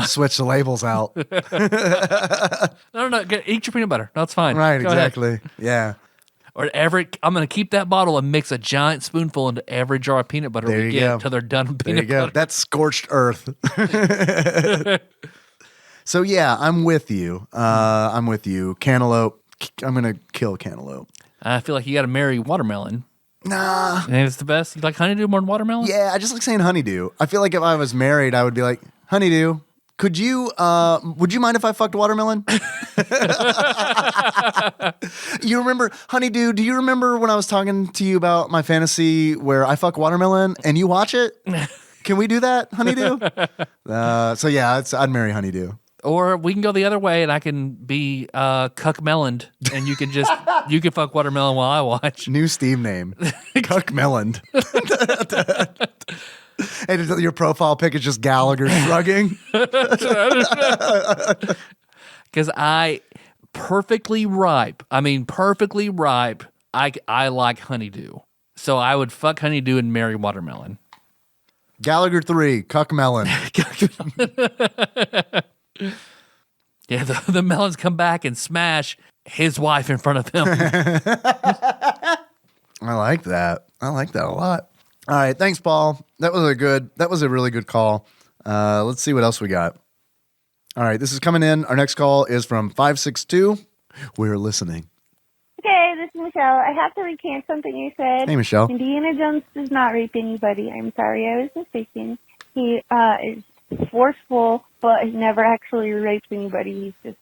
Switch the labels out. No, eat your peanut butter. No, it's fine. Right, Go exactly. ahead. Yeah. Or I'm going to keep that bottle and mix a giant spoonful into every jar of peanut butter There we you get go. until they're done with There peanut you go. butter. That's scorched earth. So yeah, I'm with you. I'm with you. Cantaloupe. I'm gonna kill cantaloupe. I feel like you got to marry watermelon. Nah. And it's the best. You like honeydew more than watermelon? Yeah, I just like saying honeydew. I feel like if I was married, I would be like, honeydew, would you mind if I fucked watermelon? You remember, honeydew, do you remember when I was talking to you about my fantasy where I fuck watermelon and you watch it? Can we do that, honeydew? So yeah, I'd marry honeydew. Or we can go the other way and I can be cuck meloned and you can fuck watermelon while I watch. New Steam name, Cuck Melon. And your profile pic is just Gallagher shrugging. Because perfectly ripe, I like honeydew. So I would fuck honeydew and marry watermelon. Gallagher 3, Cuck Melon. Yeah, the melons come back and smash his wife in front of him. I like that. I like that a lot. All right, thanks, Paul. That was a really good call. Let's see what else we got. All right, this is coming in. Our next call is from 562. We're listening. Okay, this is Michelle. I have to recant something you said. Hey, Michelle. Indiana Jones does not rape anybody. I'm sorry, I was mistaken. He is forceful, but he never actually rapes anybody. He's just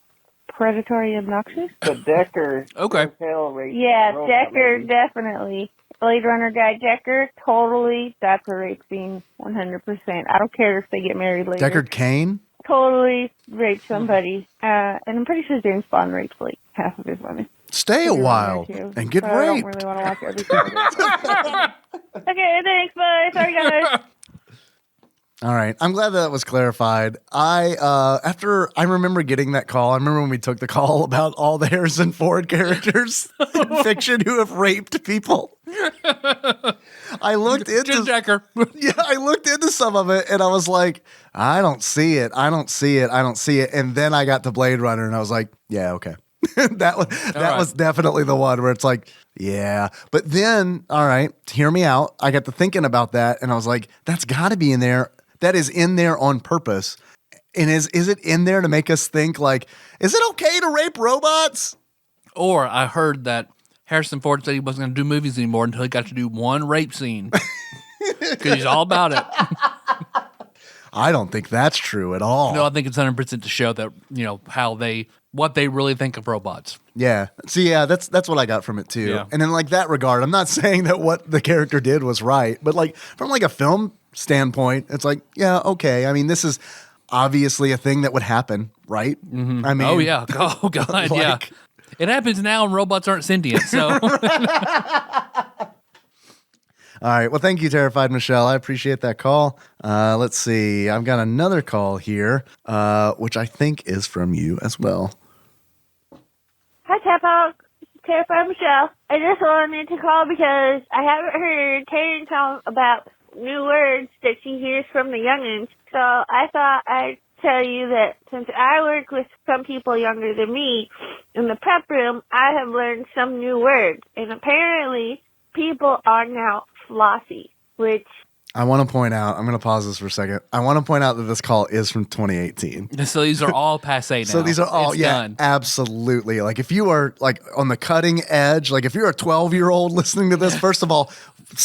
predatory and obnoxious. But Decker, Okay. Yeah, Decker, definitely. Blade Runner guy, Decker, totally, that's a rape scene, 100%. I don't care if they get married later. Deckard Cain? Totally raped somebody. And I'm pretty sure James Bond rapes like half of his women. Stay a while and get so I don't raped. really want to watch everything. Okay, thanks, bye. Sorry, guys. All right. I'm glad that was clarified. After I remember getting that call, I remember when we took the call about all the Harrison Ford characters in fiction who have raped people. I looked into Decker. Yeah, I looked into some of it and I was like, I don't see it. And then I got to Blade Runner and I was like, yeah, okay. that was definitely the one where it's like, yeah. But then, all right, hear me out. I got to thinking about that and I was like, that's got to be in there. That is in there on purpose. And is it in there to make us think like, is it okay to rape robots? Or I heard that Harrison Ford said he wasn't going to do movies anymore until he got to do one rape scene. Because he's all about it. I don't think that's true at all. No, I think it's 100% to show that, what they really think of robots. Yeah. So yeah, that's what I got from it too. Yeah. And in like that regard, I'm not saying that what the character did was right, but like from like a film standpoint, it's like, yeah, okay. I mean, this is obviously a thing that would happen, right? Mm-hmm. I mean, oh yeah. Oh god, yeah. It happens now and robots aren't sentient, so. All right. Well, thank you, Terrified Michelle. I appreciate that call. Let's see. I've got another call here, which I think is from you as well. Hi, TADPOG. This is Terrified Michelle. I just wanted to call because I haven't heard Karen talk about new words that she hears from the youngins. So I thought I'd tell you that since I work with some people younger than me in the prep room, I have learned some new words. And apparently people are now flossy, which... I want to point out, I'm going to pause this for a second. I want to point out that this call is from 2018. So these are all passe now. So these are all, it's done. Absolutely. Like if you are like on the cutting edge, like if you're a 12-year-old listening to this, first of all,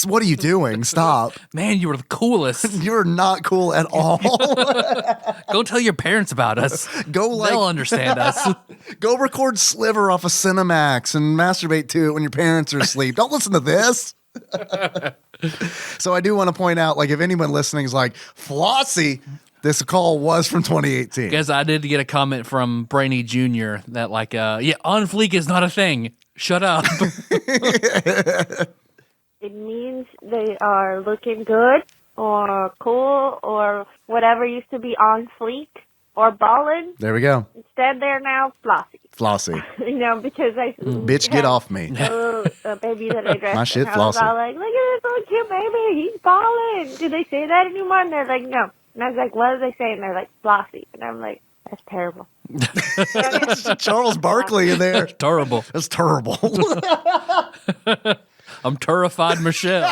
what are you doing? Stop. Man, you were the coolest. You're not cool at all. Go tell your parents about us. They'll understand us. Go record Sliver off of Cinemax and masturbate to it when your parents are asleep. Don't listen to this. So I do want to point out, like, if anyone listening is like, flossy, This call was from 2018. Because I did get a comment from Brainy Jr. that like, yeah, on fleek is not a thing. Shut up. It means they are looking good or cool or whatever used to be on fleek or ballin'. There we go. Instead, they're now flossy. Flossy. Because I Bitch, get off me. a baby that I dressed. My shit and I was flossy. all like, look at this little cute baby. He's ballin'. Do they say that anymore? And they're like, no. And I was like, what do they say? And they're like, flossy. And I'm like, that's terrible. Charles Barkley in there. Terrible. That's terrible. I'm terrified, Michelle.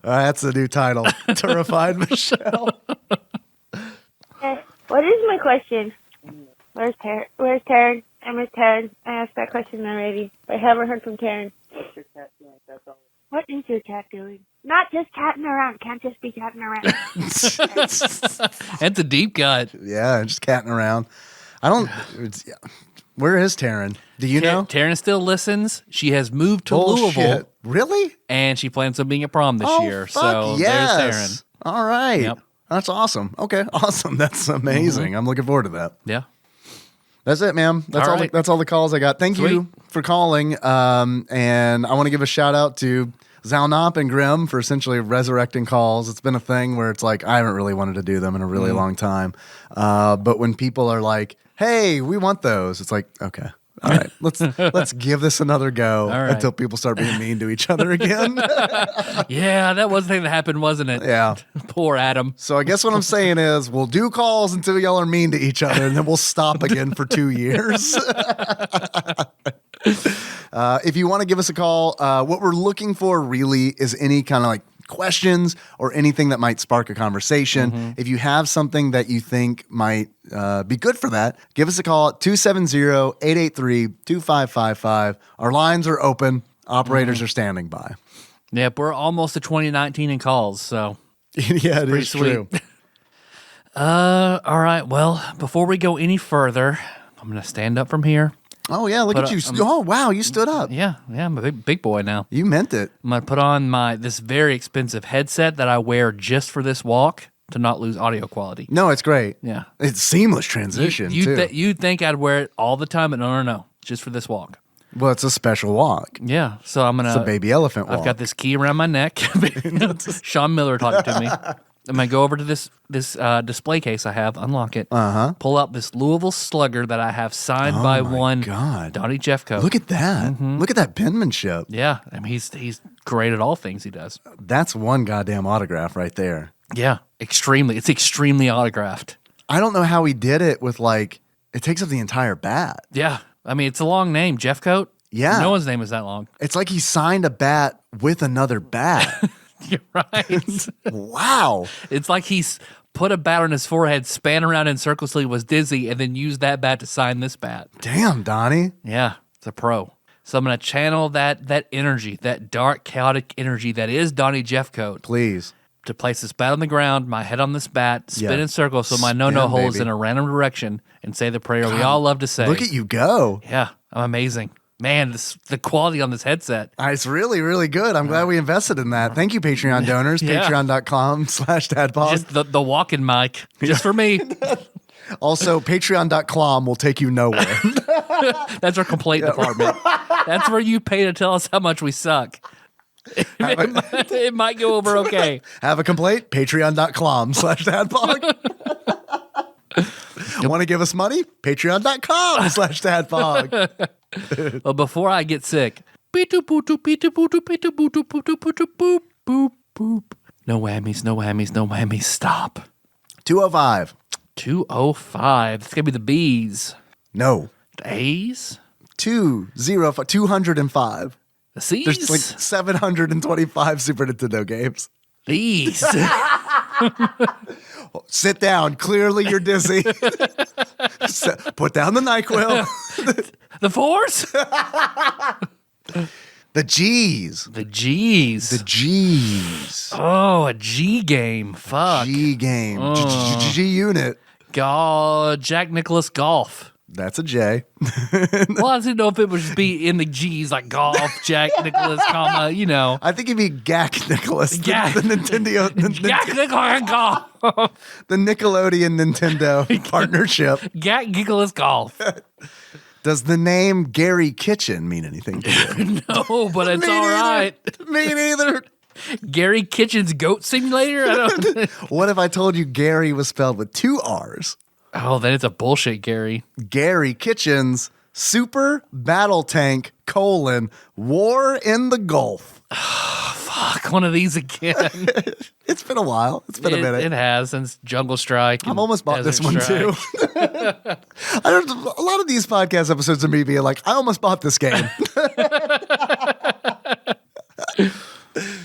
That's the new title. Terrified Michelle. What is my question? Where's Taryn? I miss Taryn. I asked that question already. I haven't heard from Taryn. What's your cat doing? That's all. What is your cat doing? Not just catting around. Can't just be catting around. That's a deep cut. Yeah, just catting around. I don't. Where is Taryn? Do you know? Taryn still listens. She has moved to Bullshit. Louisville. Really? And she plans on being a prom this year. Fuck So yes. there's Taryn. All right. Yep. That's awesome. Okay, awesome. That's amazing. I'm looking forward to that. Yeah. That's it, ma'am. That's All all. right. That's all the calls I got. Thank Sweet. you for calling. And I want to give a shout out to Zalnop and Grim for essentially resurrecting calls. It's been a thing where it's like I haven't really wanted to do them in a really long time. But when people are like, "Hey, we want those," it's like, okay. All right, let's give this another go right. until people start being mean to each other again. Yeah, that was the thing that happened, wasn't it? Yeah. Poor Adam. So I guess what I'm saying is we'll do calls until y'all are mean to each other, and then we'll stop again for 2 years. If you want to give us a call, what we're looking for really is any kind of like questions or anything that might spark a conversation. If you have something that you think might be good for that, give us a call at 270-883-2555. Our lines are open. Operators are standing by. Yep, we're almost to 2019 in calls, so Yeah, it pretty is sweet. true. all right. Well, before we go any further, I'm gonna stand up from here. Oh, yeah, look But, at you. Oh, wow, you stood up. Yeah, I'm a big boy now. You meant it. I'm gonna put on this very expensive headset that I wear just for this walk to not lose audio quality. No, it's great. Yeah. It's seamless transition, too. You'd think I'd wear it all the time, but no, just for this walk. Well, it's a special walk. Yeah, so I'm gonna. It's a baby elephant walk. I've got this key around my neck. Sean Miller talking to me. I'm gonna go over to this display case I have, unlock it, pull out this Louisville Slugger that I have signed by one God. Donnie Jeffcoat. Look at that. Look at that penmanship. Yeah, I mean he's great at all things he does. That's one goddamn autograph right there. Yeah, extremely. It's extremely autographed. I don't know how he did it with like, it takes up the entire bat. Yeah, I mean it's a long name, Jeffcoat. Yeah. No one's name is that long. It's like he signed a bat with another bat. You're right. Wow. It's like he's put a bat on his forehead, span around in circles till he was dizzy, and then used that bat to sign this bat. Damn, Donnie. Yeah, it's a pro. So I'm going to channel that energy, that dark, chaotic energy that is Donnie Jeffcoat, Please. to place this bat on the ground, my head on this bat, spin Yeah. in circles so my no-no Spin, hole is baby. in a random direction, and say the prayer we all love to say. Look at you go. Yeah, I'm amazing. Man, the quality on this headset. It's really, really good. I'm glad we invested in that. Thank you, Patreon donors. Yeah. Patreon.com/TADPOG. Just the walking mic, just for me. Also, Patreon.com will take you nowhere. That's our complaint department. That's where you pay to tell us how much we suck. It might go over okay. Have a complaint? Patreon.com/TADPOG. Want to give us money? Patreon.com/TADPOG. Well, before I get sick, no whammies, no whammies, no whammies. Stop. 205. 205. It's gonna be the B's. No. The A's. 205. 205. The C's. There's like 725 Super Nintendo games. These. Sit down. Clearly you're dizzy. Put down the NyQuil. The fours. The G's. The G's. The G's. Oh, a G game. Fuck. G game. G unit. Jack Nicklaus Golf. That's a J. Well, I didn't know if it would just be in the G's, like golf, Jack, Nicholas, comma, you know. I think it'd be Gak Nicholas. Gak. The Nintendo. Jack, Nicholas, golf. The Nickelodeon Nintendo partnership. Jack, Nicholas, golf. Does the name Gary Kitchen mean anything to you? No, but it's Me all neither. right. Me neither. Gary Kitchen's Goat Simulator? I don't. What if I told you Gary was spelled with 2 R's? Oh, then it's a bullshit, Gary. Gary Kitchen's Super Battle Tank, War in the Gulf. Fuck, one of these again. It's been a while. It's been a minute. It has since Jungle Strike. I've almost bought this one too. A lot of these podcast episodes of me being like, I almost bought this game.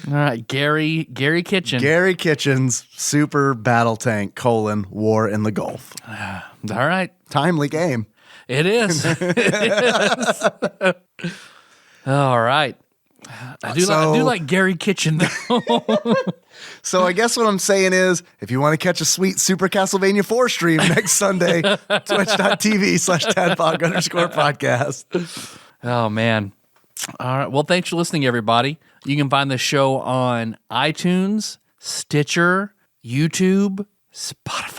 All right, Gary Kitchen. Gary Kitchen's Super Battle Tank, War in the Gulf. All right. Timely game. It is. It is. All right. I do like Gary Kitchen, though. So I guess what I'm saying is, if you want to catch a sweet Super Castlevania 4 stream next Sunday, twitch.tv/tadpog_podcast. Oh, man. All right. Well, thanks for listening, everybody. You can find the show on iTunes, Stitcher, YouTube, Spotify.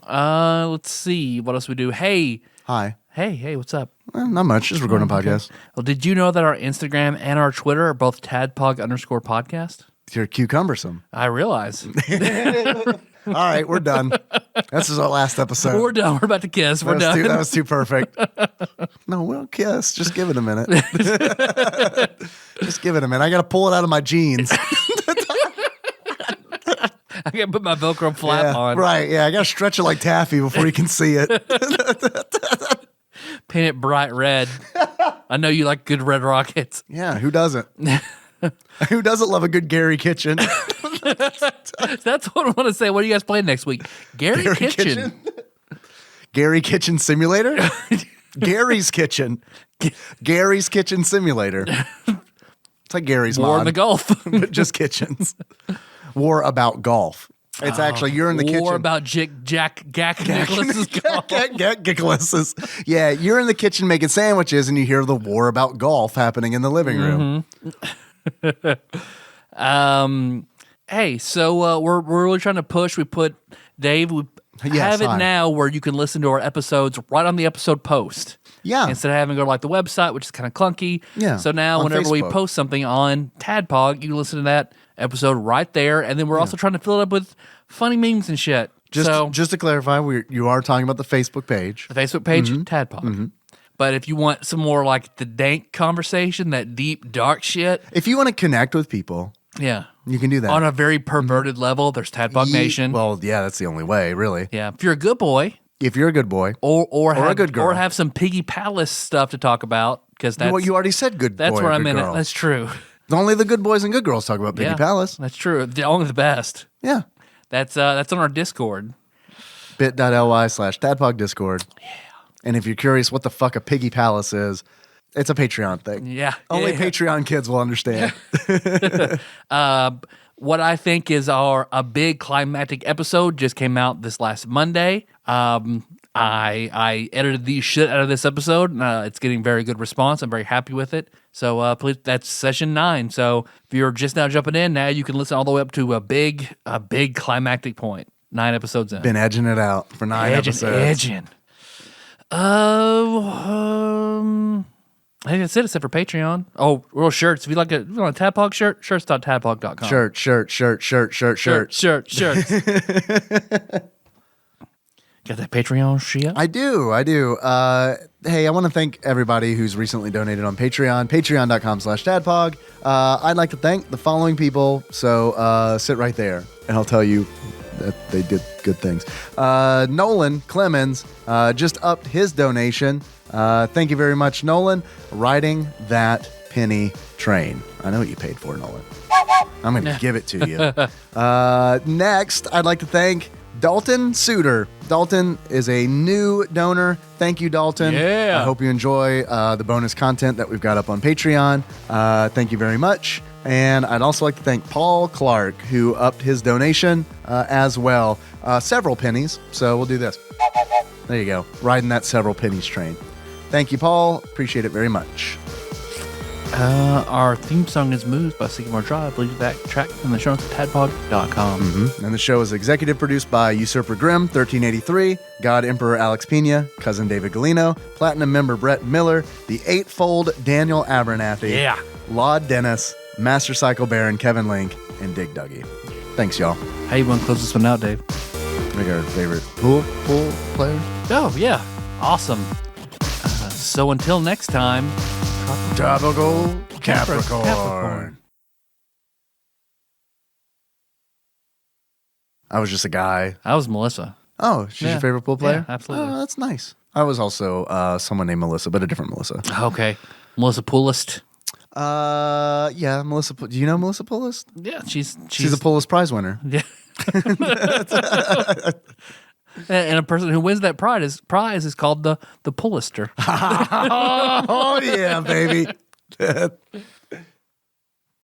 Let's see. What else we do? Hey, what's up? Well, not much. Just recording a podcast. Well, did you know that our Instagram and our Twitter are both TADPOG_podcast? You're cumbersome. I realize. All right, we're done. This is our last episode. We're done. We're about to kiss. We're done. That was too perfect. No, we'll kiss. Just give it a minute. Just give it a minute. I got to pull it out of my jeans. I got to put my Velcro flap on. Right, yeah. I got to stretch it like taffy before you can see it. Paint it bright red. I know you like good red rockets. Yeah, who doesn't? Who doesn't love a good Gary Kitchen? That's what I want to say. What are you guys playing next week? Gary Kitchen. Gary Kitchen Simulator? Gary's Kitchen. Gary's Kitchen Simulator. It's like Gary's War mod, in the Gulf. but just kitchens. War about golf. It's actually, you're in the kitchen. War about Jack Nicholas's golf. Nicholas's. Yeah, you're in the kitchen making sandwiches and you hear the war about golf happening in the living room. Hey, so we're really trying to push. We put Dave. We have it now where you can listen to our episodes right on the episode post. Yeah. Instead of having to go to like the website, which is kind of clunky. Yeah. So now On whenever we Facebook. post something on TADPOG, you can listen to that episode right there. And then we're also trying to fill it up with funny memes and shit. Just to clarify, you are talking about the Facebook page. The Facebook page, TADPOG. But if you want some more like the dank conversation, that deep, dark shit. If you want to connect with people, Yeah. you can do that. On a very perverted level, there's TADPOG Nation. Well, yeah, that's the only way, really. Yeah. If you're a good boy. If you're a good boy. Or have, a good girl. Or have some Piggy Palace stuff to talk about. Because that's Well, you already said good boy. that's where or I'm good in girl. it. That's true. Only the good boys and good girls talk about Piggy Yeah. Palace. That's true. Only the best. Yeah. That's on our Discord. bit.ly/tadpog Discord. Yeah. And if you're curious what the fuck a Piggy Palace is, it's a Patreon thing. Yeah. Only Yeah. Patreon kids will understand. What I think is a big climactic episode just came out this last Monday. I edited the shit out of this episode. It's getting very good response. I'm very happy with it. So please, that's session 9. So if you're just now jumping in, now you can listen all the way up to a big climactic point. 9 episodes in. Been edging it out for 9 episodes. Edging. I think that's it, except for Patreon. Oh, well, shirts. If you want a TADPOG shirt, shirts.tadpog.com. Shirt. Shirts. Got that Patreon shit? I do. Hey, I want to thank everybody who's recently donated on Patreon, patreon.com/tadpog. I'd like to thank the following people. So sit right there and I'll tell you that they did good things. Nolan Clemens just upped his donation. Thank you very much, Nolan. Riding that penny train. I know what you paid for, Nolan. I'm going to give it to you. Next, I'd like to thank Dalton Suter. Dalton is a new donor. Thank you, Dalton. Yeah. I hope you enjoy the bonus content that we've got up on Patreon. Thank you very much. And I'd also like to thank Paul Clark, who upped his donation as well. Several pennies. So we'll do this. There you go. Riding that several pennies train. Thank you, Paul. Appreciate it very much. Our theme song is Moves by Sycamore Drive. Leave that track in the show notes at tadpog.com. And the show is executive produced by Usurper Grimm, 1383, God Emperor Alex Pena, Cousin David Galino, Platinum member Brett Miller, the Eightfold Daniel Abernathy, Yeah. Laud Dennis, Master Cycle Baron Kevin Link, and Dig Dougie. Thanks, y'all. How you want to close this one out, Dave? Make our favorite pool players. Oh, yeah. Awesome. So until next time... Tropical Capricorn. I was just a guy. I was Melissa. Oh, she's your favorite pool player? Yeah, absolutely. Oh, that's nice. I was also someone named Melissa, but a different Melissa. Okay. Melissa Poolist. Yeah, Melissa. Do you know Melissa Poolist? Yeah, she's She's a Poolist Prize winner. Yeah. And a person who wins that prize is called the Poolister. Oh, yeah, baby.